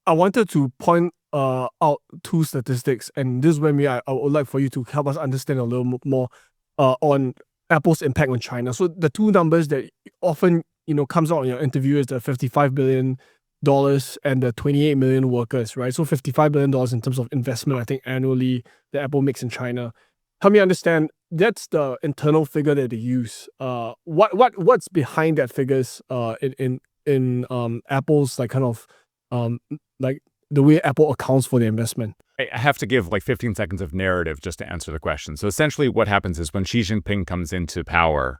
wanted to point out 2 statistics, and this is when I would like for you to help us understand a little more on Apple's impact on China. So the 2 numbers that often comes out in your interview is the $55 billion and the 28 million workers, right? So $55 billion in terms of investment, I think, annually that Apple makes in China. Help me understand, that's the internal figure that they use. What's behind that figures in Apple's like kind of like the way Apple accounts for the investment? I have to give like 15 seconds of narrative just to answer the question. So essentially what happens is when Xi Jinping comes into power,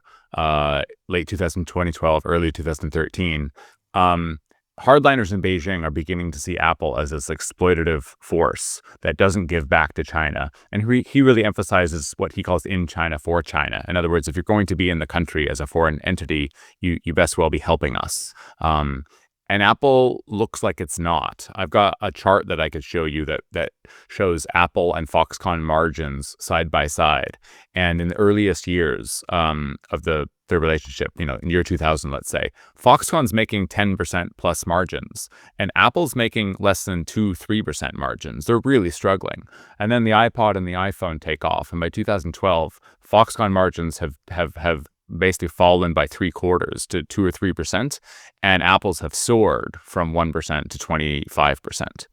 late 2012, early 2013, hardliners in Beijing are beginning to see Apple as this exploitative force that doesn't give back to China. And he really emphasizes what he calls in China for China. In other words, if you're going to be in the country as a foreign entity, you best well be helping us. And Apple looks like it's not. I've got a chart that I could show you that shows Apple and Foxconn margins side by side. And in the earliest years of their relationship, in year 2000, let's say, Foxconn's making 10% plus margins, and Apple's making less than 2-3% margins. They're really struggling. And then the iPod and the iPhone take off. And by 2012, Foxconn margins have basically fallen by 3/4 to 2 or 3%, and Apple's have soared from 1% to 25%.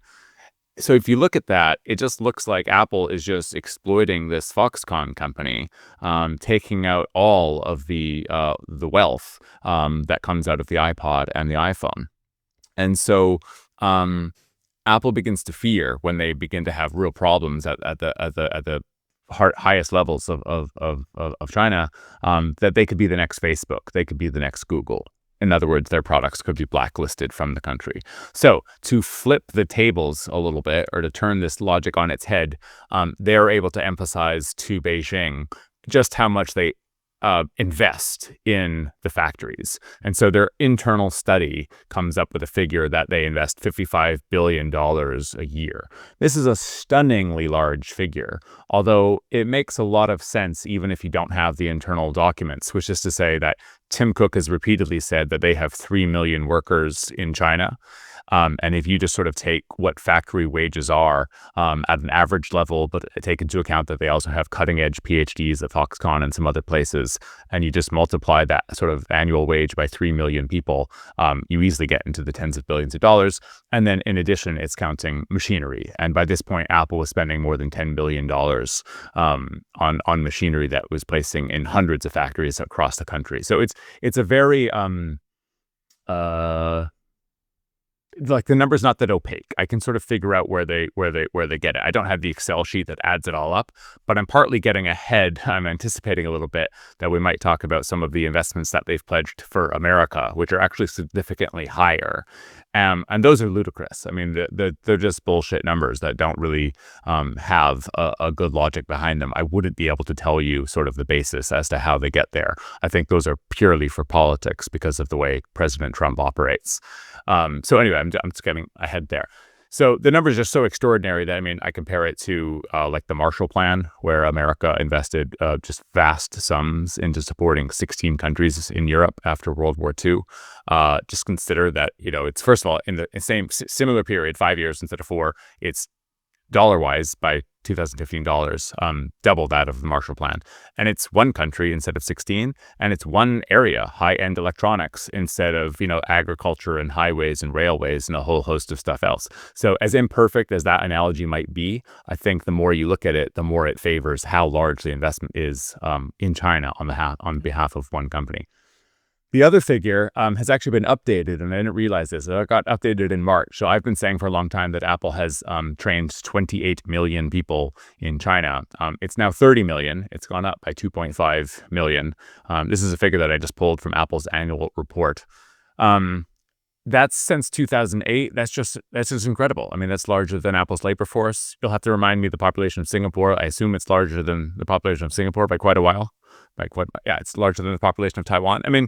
So if you look at that, it just looks like Apple is just exploiting this Foxconn company, taking out all of the wealth that comes out of the iPod and the iPhone. And so Apple begins to fear when they begin to have real problems at the highest levels of China, that they could be the next Facebook, they could be the next Google. In other words, their products could be blacklisted from the country. So to flip the tables a little bit, or to turn this logic on its head, they're able to emphasize to Beijing just how much they invest in the factories. And so their internal study comes up with a figure that they invest $55 billion a year. This is a stunningly large figure, although it makes a lot of sense even if you don't have the internal documents, which is to say that Tim Cook has repeatedly said that they have 3 million workers in China. And if you just sort of take what factory wages are at an average level, but take into account that they also have cutting edge PhDs at Foxconn and some other places, and you just multiply that sort of annual wage by 3 million people, you easily get into the tens of billions of dollars. And then in addition, it's counting machinery. And by this point, Apple was spending more than $10 billion on machinery that was placing in hundreds of factories across the country. So it's a very like the number's not that opaque. I can sort of figure out where they get it. I don't have the Excel sheet that adds it all up, but I'm partly getting ahead. I'm anticipating a little bit that we might talk about some of the investments that they've pledged for America, which are actually significantly higher. And those are ludicrous. I mean, they're just bullshit numbers that don't really have a good logic behind them. I wouldn't be able to tell you sort of the basis as to how they get there. I think those are purely for politics because of the way President Trump operates. So anyway, I'm just getting ahead there. So the numbers are so extraordinary that, I mean, I compare it to like the Marshall Plan, where America invested just vast sums into supporting 16 countries in Europe after World War II. Just consider that, it's first of all, in the similar period, 5 years instead of 4, it's dollar-wise by 2015 dollars, double that of the Marshall Plan. And it's one country instead of 16, and it's one area, high-end electronics, instead of, agriculture and highways and railways and a whole host of stuff else. So as imperfect as that analogy might be, I think the more you look at it, the more it favors how large the investment is in China on behalf of one company. The other figure has actually been updated, and I didn't realize this. It got updated in March. So I've been saying for a long time that Apple has trained 28 million people in China. It's now 30 million. It's gone up by 2.5 million. This is a figure that I just pulled from Apple's annual report. That's since 2008. That's just incredible. I mean, that's larger than Apple's labor force. You'll have to remind me the population of Singapore. I assume it's larger than the population of Singapore by quite a while. It's larger than the population of Taiwan. I mean,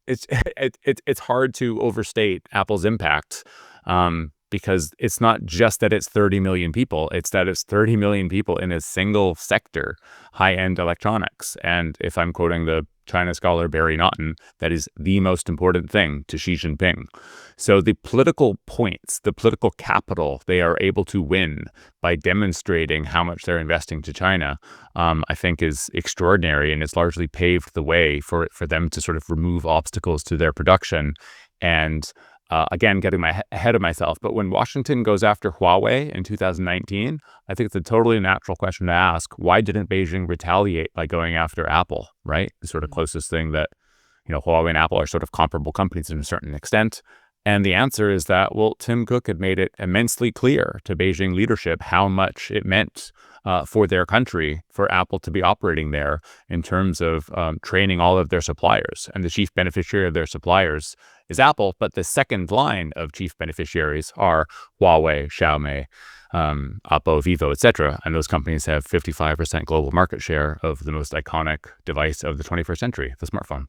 it's hard to overstate Apple's impact because it's not just that it's 30 million people, it's that it's 30 million people in a single sector, high-end electronics. And if I'm quoting the China scholar Barry Naughton, that is the most important thing to Xi Jinping. So the political points, the political capital they are able to win by demonstrating how much they're investing to China, I think is extraordinary, and it's largely paved the way for them to sort of remove obstacles to their production. And again, getting ahead of myself, but when Washington goes after Huawei in 2019, I think it's a totally natural question to ask, why didn't Beijing retaliate by going after Apple, right? The sort of closest thing that, Huawei and Apple are sort of comparable companies to a certain extent. And the answer is that, well, Tim Cook had made it immensely clear to Beijing leadership how much it meant for their country, for Apple to be operating there in terms of training all of their suppliers. And the chief beneficiary of their suppliers is Apple, but the second line of chief beneficiaries are Huawei, Xiaomi, Oppo, Vivo, etc. And those companies have 55% global market share of the most iconic device of the 21st century, the smartphone.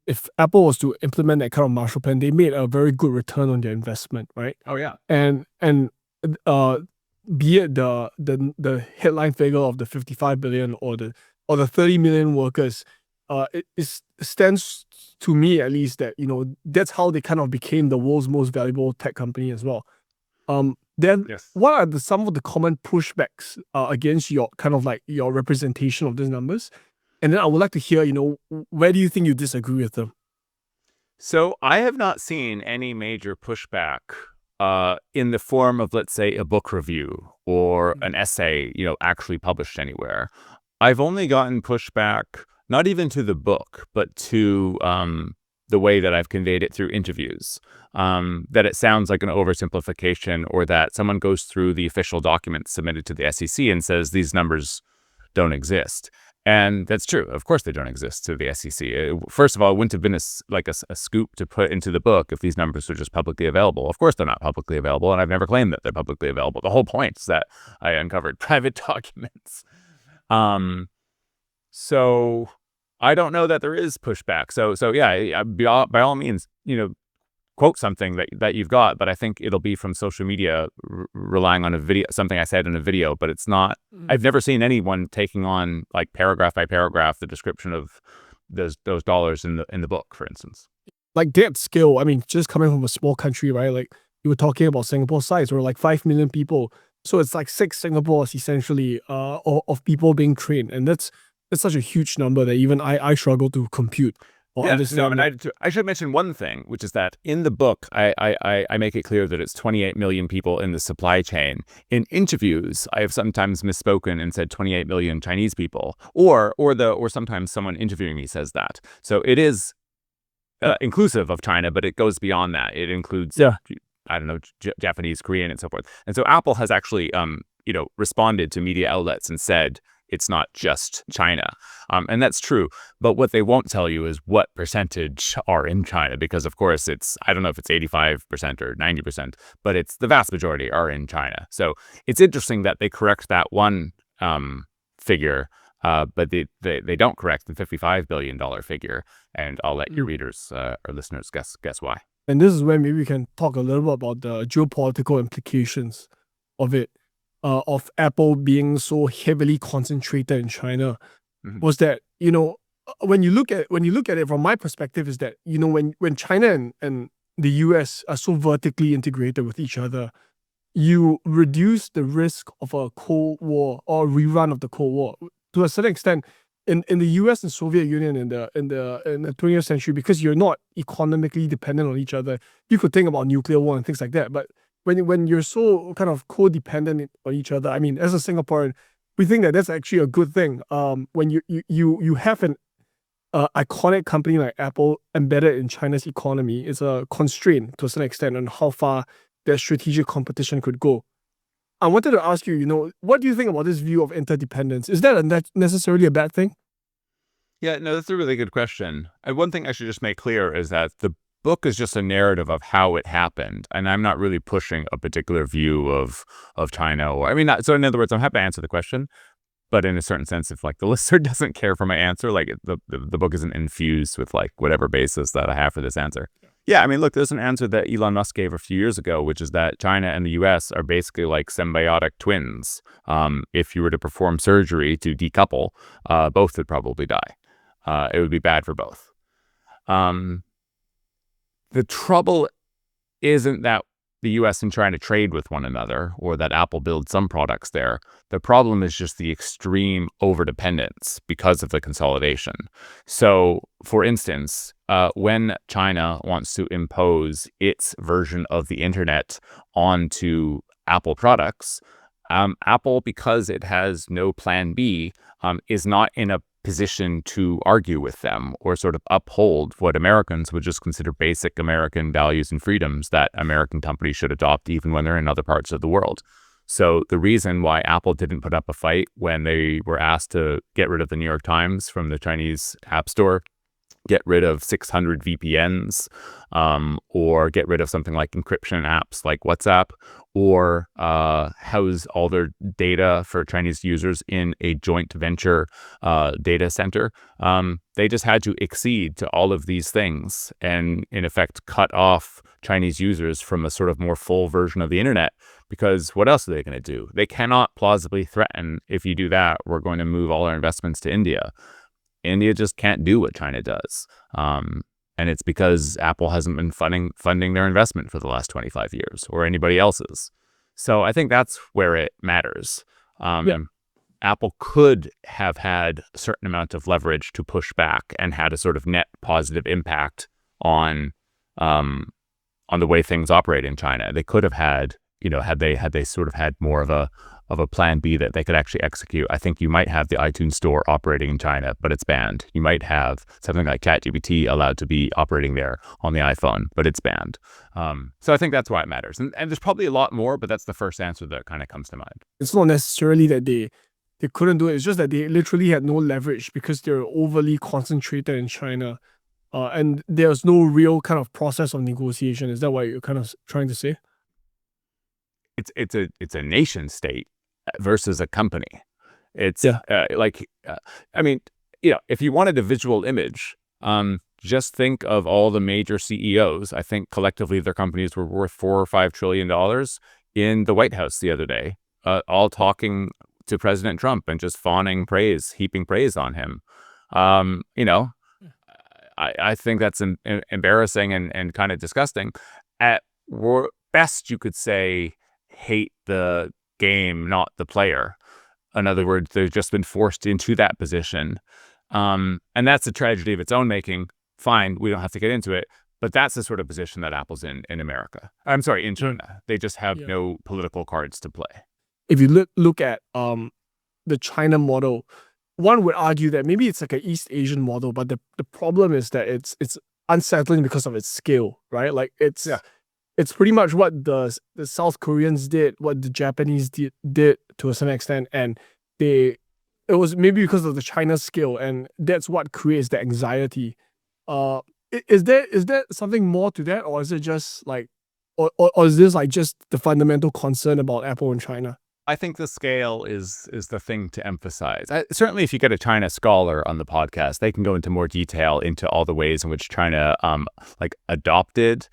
If Apple was to implement that kind of Marshall Plan, they made a very good return on their investment, right? Oh yeah. And be it the headline figure of the 55 billion or the 30 million workers, it stands to me at least that that's how they kind of became the world's most valuable tech company as well. Then Yes. what are some of the common pushbacks against your kind of like your representation of these numbers? And then I would like to hear, where do you think you disagree with them? So I have not seen any major pushback in the form of, let's say, a book review or an essay, actually published anywhere. I've only gotten pushback, not even to the book, but to the way that I've conveyed it through interviews, that it sounds like an oversimplification, or that someone goes through the official documents submitted to the SEC and says these numbers don't exist. And that's true. Of course, they don't exist to the SEC. First of all, it wouldn't have been a scoop to put into the book if these numbers were just publicly available. Of course, they're not publicly available, and I've never claimed that they're publicly available. The whole point is that I uncovered private documents. So I don't know that there is pushback. So yeah, by all means, quote something that you've got, but I think it'll be from social media relying on a video, something I said in a video, but it's not, I've never seen anyone taking on like paragraph by paragraph the description of those dollars in the book, for instance. Like that scale, I mean, just coming from a small country, right? Like you were talking about Singapore's size, we're like 5 million people. So it's like 6 Singapores essentially of people being trained. And that's such a huge number that even I struggle to compute. I should mention one thing, which is that in the book, I make it clear that it's 28 million people in the supply chain. In interviews, I have sometimes misspoken and said 28 million Chinese people, or sometimes someone interviewing me says that. So it is inclusive of China, but it goes beyond that. It includes, I don't know, Japanese, Korean, and so forth. And so Apple has actually, responded to media outlets and said, it's not just China. And that's true. But what they won't tell you is what percentage are in China, because of course I don't know if it's 85% or 90%, but it's the vast majority are in China. So it's interesting that they correct that one figure, but they don't correct the $55 billion figure. And I'll let your readers or listeners guess why. And this is where maybe we can talk a little bit about the geopolitical implications of it. Of Apple being so heavily concentrated in China, was that when you look at it from my perspective, is that when China and the US are so vertically integrated with each other, you reduce the risk of a Cold War or a rerun of the Cold War to a certain extent. In the U.S. and Soviet Union in the 20th century, because you're not economically dependent on each other, you could think about nuclear war and things like that. But when you're so kind of codependent on each other, I mean, as a Singaporean, we think that that's actually a good thing. When you have an iconic company like Apple embedded in China's economy, is a constraint to a certain extent on how far their strategic competition could go. I wanted to ask you, what do you think about this view of interdependence? Is that necessarily a bad thing? Yeah, no, that's a really good question. And one thing I should just make clear is that the book is just a narrative of how it happened, and I'm not really pushing a particular view of China. Or I mean, so in other words, I'm happy to answer the question, but in a certain sense, if like the listener doesn't care for my answer, like the book isn't infused with like whatever basis that I have for this answer. Yeah, I mean, look, there's an answer that Elon Musk gave a few years ago, which is that China and the U.S. are basically like symbiotic twins. If you were to perform surgery to decouple, both would probably die. It would be bad for both. The trouble isn't that the U.S. and China trade with one another or that Apple builds some products there. The problem is just the extreme overdependence because of the consolidation. So, for instance, when China wants to impose its version of the internet onto Apple products, Apple, because it has no plan B, is not in a position to argue with them or sort of uphold what Americans would just consider basic American values and freedoms that American companies should adopt even when they're in other parts of the world. So the reason why Apple didn't put up a fight when they were asked to get rid of the New York Times from the Chinese App Store, get rid of 600 VPNs, or get rid of something like encryption apps like WhatsApp, or house all their data for Chinese users in a joint venture data center. They just had to accede to all of these things and, in effect, cut off Chinese users from a sort of more full version of the internet, because what else are they going to do? They cannot plausibly threaten, if you do that, we're going to move all our investments to India. India just can't do what China does. And it's because Apple hasn't been funding their investment for the last 25 years or anybody else's. So I think that's where it matters. Apple could have had a certain amount of leverage to push back and had a sort of net positive impact on the way things operate in China. They could have had, had they sort of had more of a plan B that they could actually execute. I think you might have the iTunes Store operating in China, but it's banned. You might have something like ChatGPT allowed to be operating there on the iPhone, but it's banned. So I think that's why it matters. And there's probably a lot more, but that's the first answer that kind of comes to mind. It's not necessarily that they couldn't do it. It's just that they literally had no leverage because they're overly concentrated in China. And there's no real kind of process of negotiation. Is that what you're kind of trying to say? It's a nation state versus a company. It's I mean, if you wanted a visual image, just think of all the major CEOs. I think collectively their companies were worth $4 or $5 trillion in the White House the other day, all talking to President Trump and just heaping praise on him. I think that's embarrassing and kind of disgusting. At best, you could say hate the game, not the player. In other words, they've just been forced into that position. And that's a tragedy of its own making. Fine, we don't have to get into it. But that's the sort of position that Apple's in America. I'm sorry, in China. They just have no political cards to play. If you look at the China model, one would argue that maybe it's like an East Asian model, but the problem is that it's unsettling because of its scale, right? Like it's pretty much what the South Koreans did, what the Japanese did to a certain extent, and it was maybe because of the China scale, and that's what creates the anxiety. Is there something more to that, or is it just like, or is this like just the fundamental concern about Apple and China? I think the scale is the thing to emphasize. Certainly, if you get a China scholar on the podcast, they can go into more detail into all the ways in which China adapted,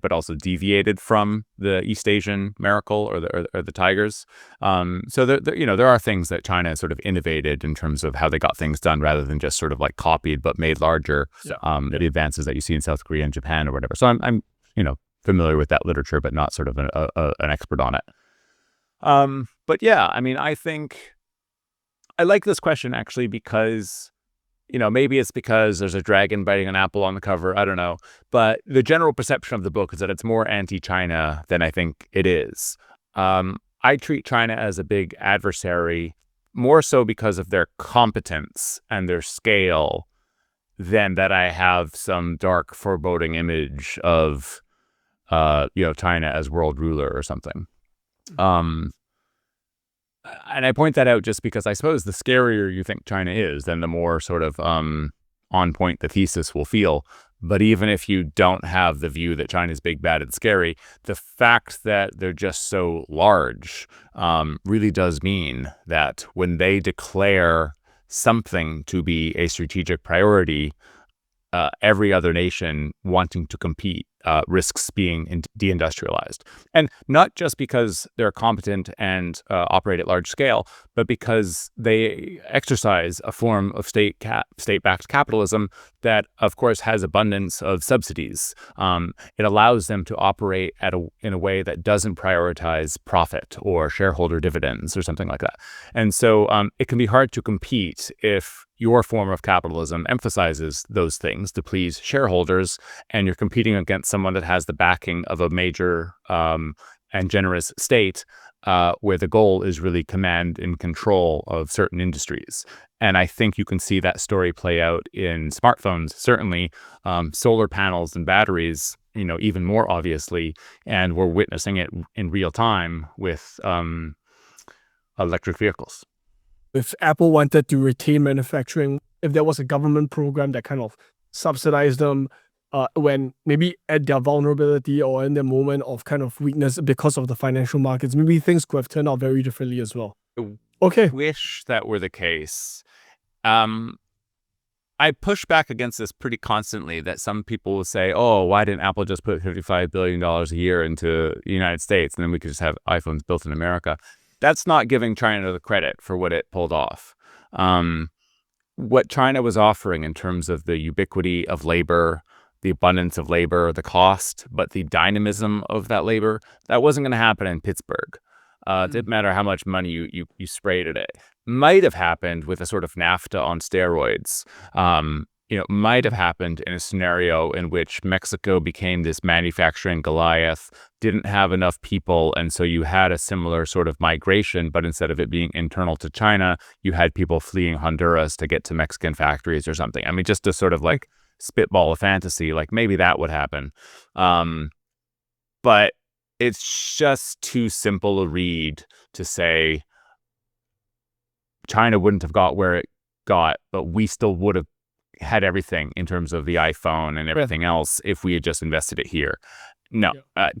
but also deviated from the East Asian miracle or the tigers. So there are things that China sort of innovated in terms of how they got things done, rather than just sort of like copied but made larger. The advances that you see in South Korea and Japan or whatever. So I'm familiar with that literature, but not sort of an expert on it. But yeah, I mean, I think I like this question actually because, maybe it's because there's a dragon biting an apple on the cover. I don't know. But the general perception of the book is that it's more anti-China than I think it is. I treat China as a big adversary, more so because of their competence and their scale than that I have some dark foreboding image of, China as world ruler or something. And I point that out just because I suppose the scarier you think China is, then the more sort of on point the thesis will feel. But even if you don't have the view that China's big, bad, and scary, the fact that they're just so large really does mean that when they declare something to be a strategic priority, every other nation wanting to compete risks being deindustrialized. And not just because they're competent and operate at large scale, but because they exercise a form of state-backed capitalism that, of course, has abundance of subsidies. It allows them to operate in a way that doesn't prioritize profit or shareholder dividends or something like that. And so it can be hard to compete if your form of capitalism emphasizes those things to please shareholders, and you're competing against someone that has the backing of a major and generous state where the goal is really command and control of certain industries. And I think you can see that story play out in smartphones, certainly, solar panels and batteries, even more obviously, and we're witnessing it in real time with electric vehicles. If Apple wanted to retain manufacturing, if there was a government program that kind of subsidized them when maybe at their vulnerability or in their moment of kind of weakness because of the financial markets, maybe things could have turned out very differently as well. Okay. I wish that were the case. I push back against this pretty constantly, that some people will say, oh, why didn't Apple just put $55 billion a year into the United States and then we could just have iPhones built in America? That's not giving China the credit for what it pulled off. What China was offering in terms of the ubiquity of labor, the abundance of labor, the cost, but the dynamism of that labor, that wasn't going to happen in Pittsburgh. It didn't matter how much money you sprayed at it. Might have happened with a sort of NAFTA on steroids. Might have happened in a scenario in which Mexico became this manufacturing Goliath, didn't have enough people, and so you had a similar sort of migration, but instead of it being internal to China, you had people fleeing Honduras to get to Mexican factories or something. I mean, just to sort of like spitball a fantasy, like maybe that would happen. But it's just too simple a read to say China wouldn't have got where it got, but we still would have had everything in terms of the iPhone and everything else if we had just invested it here. No,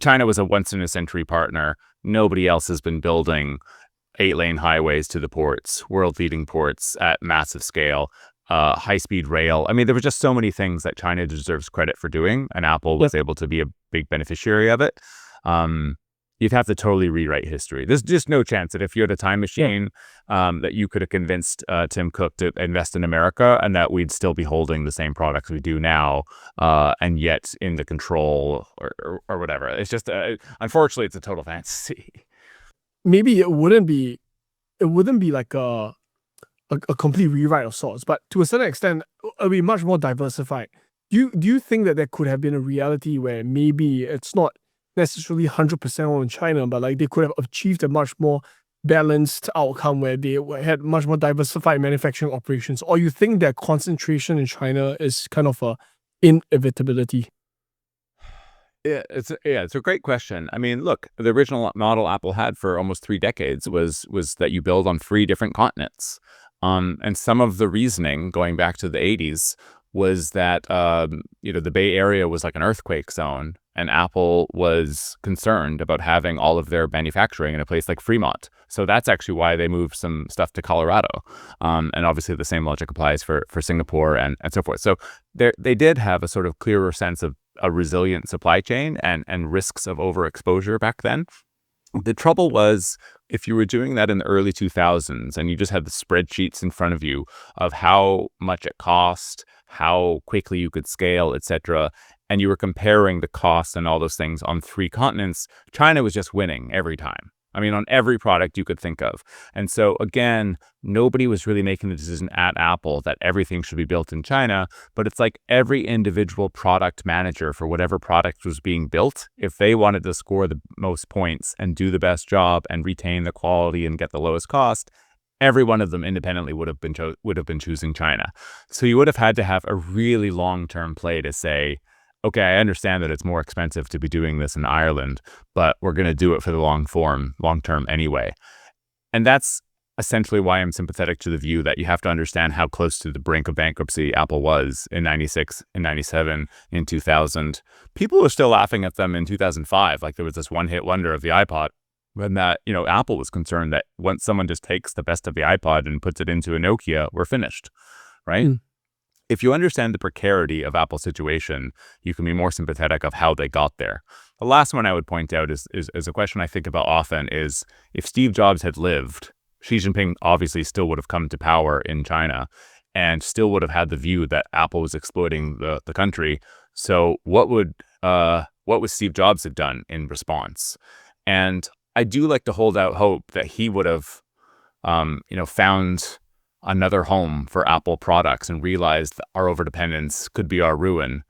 China was a once-in-a-century partner. Nobody else has been building 8-lane highways to the ports, world-leading ports at massive scale, high-speed rail. I mean, there were just so many things that China deserves credit for doing, and Apple was able to be a big beneficiary of it. You'd have to totally rewrite history. There's just no chance that if you had a time machine, that you could have convinced Tim Cook to invest in America and that we'd still be holding the same products we do now, and yet in the control or whatever. It's just, unfortunately, it's a total fantasy. Maybe it wouldn't be like a complete rewrite of sorts, but to a certain extent, it'll be much more diversified. Do you think that there could have been a reality where maybe it's not necessarily 100% on China, but like they could have achieved a much more balanced outcome where they had much more diversified manufacturing operations? Or you think that concentration in China is kind of a inevitability? Yeah, it's a great question. I mean, look, the original model Apple had for almost 3 decades was that you build on 3 different continents. And some of the reasoning going back to the 80s was that, the Bay Area was like an earthquake zone, and Apple was concerned about having all of their manufacturing in a place like Fremont. So that's actually why they moved some stuff to Colorado. And obviously the same logic applies for Singapore and so forth. So they did have a sort of clearer sense of a resilient supply chain and risks of overexposure back then. The trouble was, if you were doing that in the early 2000s and you just had the spreadsheets in front of you of how much it cost, how quickly you could scale, etc., and you were comparing the costs and all those things on 3 continents, China was just winning every time. I mean, on every product you could think of. And so again, nobody was really making the decision at Apple that everything should be built in China, but it's like every individual product manager for whatever product was being built, if they wanted to score the most points and do the best job and retain the quality and get the lowest cost, every one of them independently would have been choosing China. So you would have had to have a really long-term play to say, okay, I understand that it's more expensive to be doing this in Ireland, but we're going to do it for the long term anyway. And that's essentially why I'm sympathetic to the view that you have to understand how close to the brink of bankruptcy Apple was in 96, in 97, in 2000. People were still laughing at them in 2005, like there was this one-hit wonder of the iPod. When that, Apple was concerned that once someone just takes the best of the iPod and puts it into a Nokia, we're finished, right? If you understand the precarity of Apple's situation, you can be more sympathetic of how they got there. The last one I would point out is a question I think about often is, if Steve Jobs had lived, Xi Jinping obviously still would have come to power in China and still would have had the view that Apple was exploiting the country. So what would Steve Jobs have done in response? And I do like to hold out hope that he would have, found another home for Apple products and realized that our overdependence could be our ruin,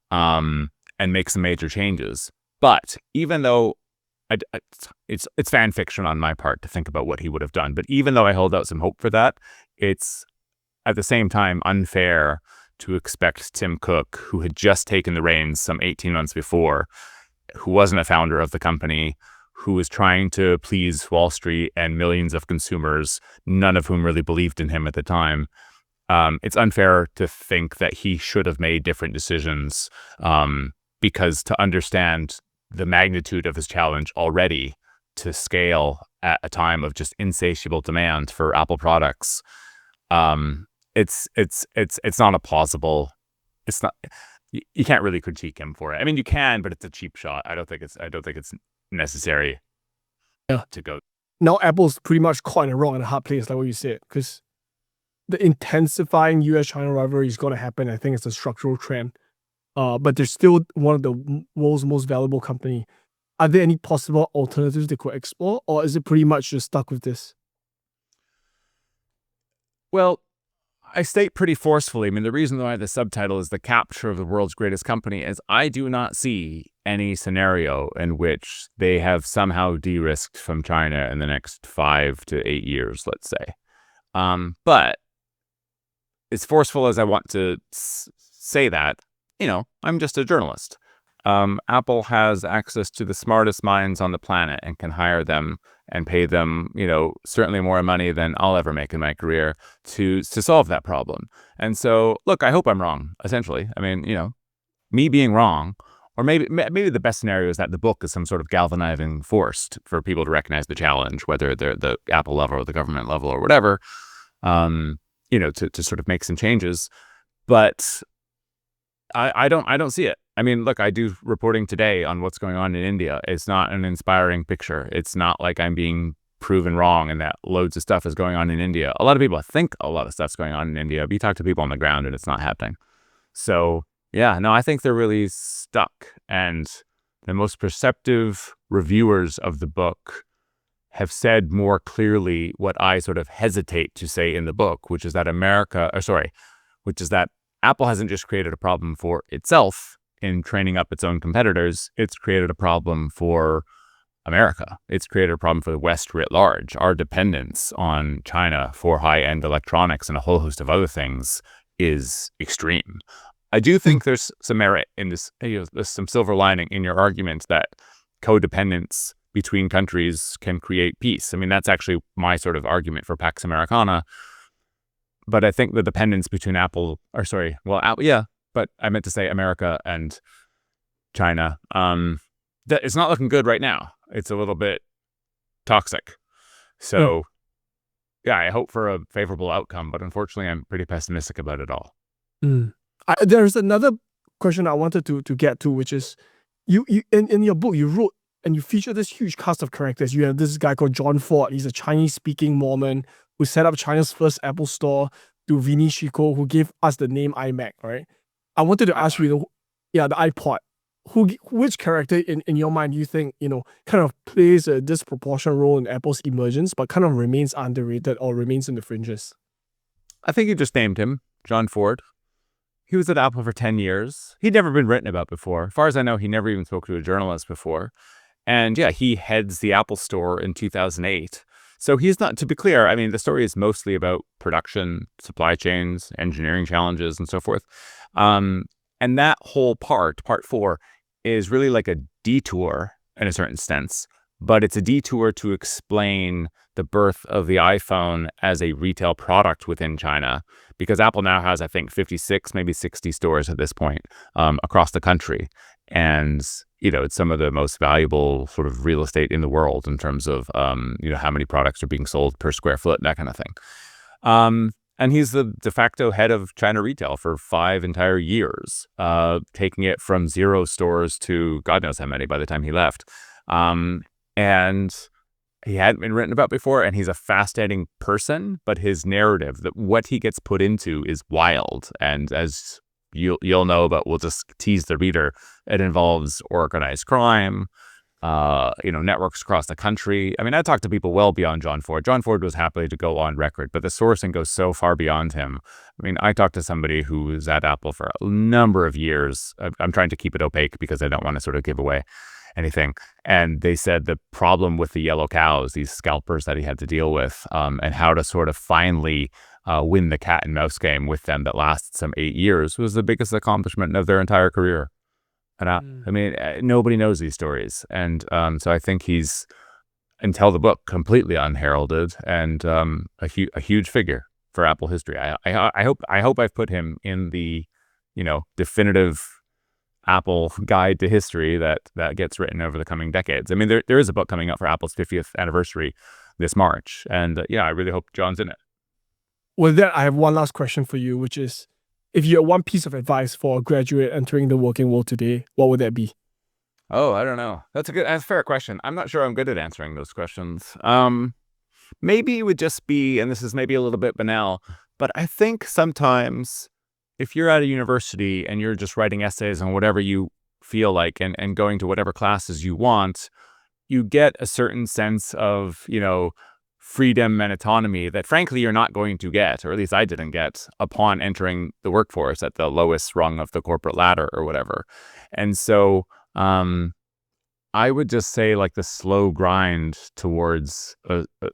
and make some major changes. But even though it's fan fiction on my part to think about what he would have done, but even though I hold out some hope for that, it's at the same time unfair to expect Tim Cook, who had just taken the reins some 18 months before, who wasn't a founder of the company, who was trying to please Wall Street and millions of consumers, none of whom really believed in him at the time. It's unfair to think that he should have made different decisions, because to understand the magnitude of his challenge already to scale at a time of just insatiable demand for Apple products, it's not a plausible. It's not. You can't really critique him for it. I mean, you can, but it's a cheap shot. I don't think it's necessary to go. Now Apple's pretty much caught in a rock and a hard place, like what you said, because the intensifying US-China rivalry is going to happen. I think it's a structural trend. But they're still one of the world's most valuable company. Are there any possible alternatives they could explore, or is it pretty much just stuck with this? Well, I state pretty forcefully, I mean, the reason why the subtitle is The Capture of the World's Greatest Company is I do not see any scenario in which they have somehow de-risked from China in the next 5 to 8 years, let's say. But as forceful as I want to say that, I'm just a journalist. Apple has access to the smartest minds on the planet and can hire them and pay them, certainly more money than I'll ever make in my career to solve that problem. And so, look, I hope I'm wrong, essentially. I mean, me being wrong, or maybe the best scenario is that the book is some sort of galvanizing force for people to recognize the challenge, whether they're the Apple level or the government level or whatever, to sort of make some changes. But I don't see it. I mean, look, I do reporting today on what's going on in India. It's not an inspiring picture. It's not like I'm being proven wrong and that loads of stuff is going on in India. A lot of people think a lot of stuff's going on in India, but you talk to people on the ground and it's not happening. So, yeah, no, I think they're really stuck. And the most perceptive reviewers of the book have said more clearly what I sort of hesitate to say in the book, which is that Apple hasn't just created a problem for itself in training up its own competitors. It's created a problem for America. It's created a problem for the West writ large. Our dependence on China for high-end electronics and a whole host of other things is extreme. I do think there's some merit in this. There's some silver lining in your argument that codependence between countries can create peace. I mean, that's actually my sort of argument for Pax Americana. But I think the dependence between but I meant to say America and China, that it's not looking good right now. It's a little bit toxic. So, yeah, I hope for a favorable outcome, but unfortunately, I'm pretty pessimistic about it all. There's another question I wanted to get to, which is, you in your book, you wrote and you feature this huge cast of characters. You have this guy called John Ford. He's a Chinese-speaking Mormon who set up China's first Apple store, to Vinny Chico, who gave us the name iMac, right? I wanted to ask you, the iPod. Which character in your mind do you think, kind of plays a disproportionate role in Apple's emergence, but kind of remains underrated or remains in the fringes? I think you just named him, John Ford. He was at Apple for 10 years. He'd never been written about before. As far as I know, he never even spoke to a journalist before. And yeah, he heads the Apple Store in 2008. So he's not, to be clear, I mean, the story is mostly about production, supply chains, engineering challenges, and so forth. And that whole part 4, is really like a detour in a certain sense, but it's a detour to explain the birth of the iPhone as a retail product within China, because Apple now has, I think, 56, maybe 60 stores at this point across the country. And, it's some of the most valuable sort of real estate in the world in terms of, how many products are being sold per square foot, that kind of thing. And he's the de facto head of China retail for 5 entire years, taking it from 0 stores to God knows how many by the time he left. And he hadn't been written about before, and he's a fascinating person, but his narrative, that what he gets put into is wild. And as you'll know, but we'll just tease the reader, it involves organized crime, networks across the country. I mean, I talked to people well beyond John Ford. John Ford was happy to go on record, but the sourcing goes so far beyond him. I mean, I talked to somebody who was at Apple for a number of years. I'm trying to keep it opaque because I don't want to sort of give away anything. And they said the problem with the yellow cows, these scalpers that he had to deal with, and how to sort of finally win the cat and mouse game with them that lasted some 8 years, was the biggest accomplishment of their entire career. And I mean, nobody knows these stories. And so I think he's, until the book, completely unheralded and a huge figure for Apple history. I hope I've put him in the, definitive Apple guide to history that gets written over the coming decades. I mean, there is a book coming out for Apple's 50th anniversary this March. And I really hope John's in it. With that, I have one last question for you, which is, if you had one piece of advice for a graduate entering the working world today, what would that be? Oh, I don't know. That's a fair question. I'm not sure I'm good at answering those questions. Maybe it would just be, and this is maybe a little bit banal, but I think sometimes if you're at a university and you're just writing essays on whatever you feel like and going to whatever classes you want, you get a certain sense of, freedom and autonomy that frankly you're not going to get, or at least I didn't get, upon entering the workforce at the lowest rung of the corporate ladder or whatever. And so I would just say, like, the slow grind towards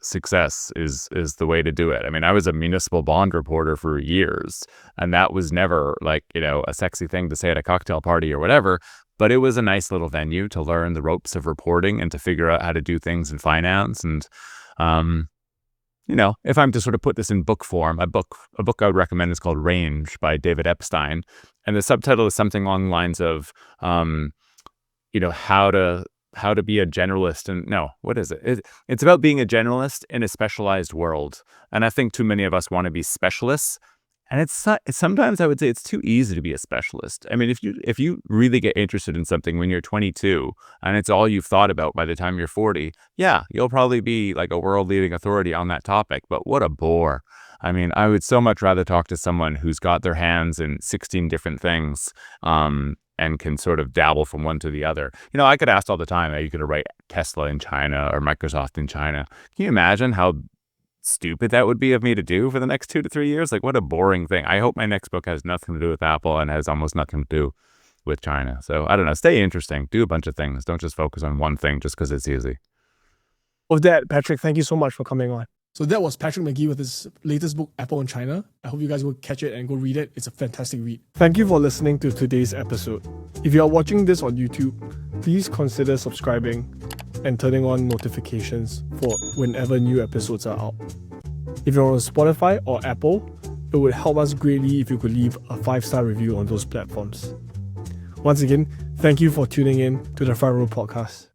success is the way to do it. I mean, I was a municipal bond reporter for years, and that was never like, a sexy thing to say at a cocktail party or whatever, but it was a nice little venue to learn the ropes of reporting and to figure out how to do things in finance. And if I'm to sort of put this in book form, a book I would recommend is called Range by David Epstein. And the subtitle is something along the lines of, how to be a generalist. And no, what is it? It's about being a generalist in a specialized world. And I think too many of us want to be specialists. And it's sometimes I would say it's too easy to be a specialist. I mean, if you really get interested in something when you're 22 and it's all you've thought about by the time you're 40, yeah, you'll probably be like a world-leading authority on that topic. But what a bore. I mean, I would so much rather talk to someone who's got their hands in 16 different things and can sort of dabble from one to the other. I get asked all the time, are you going to write Tesla in China or Microsoft in China? Can you imagine how stupid that would be of me to do for the next 2 to 3 years? Like, what a boring thing. I hope my next book has nothing to do with Apple and has almost nothing to do with China. So I don't know, stay interesting, do a bunch of things. Don't just focus on one thing just because it's easy. With that, Patrick, thank you so much for coming on. So that was Patrick Mcgee with his latest book, Apple in China. I hope you guys will catch it and go read it. It's a fantastic read. Thank you for listening to today's episode. If you are watching this on YouTube, please consider subscribing and turning on notifications for whenever new episodes are out. If you're on Spotify or Apple, it would help us greatly if you could leave a 5-star review on those platforms. Once again, thank you for tuning in to the Front Row Podcast.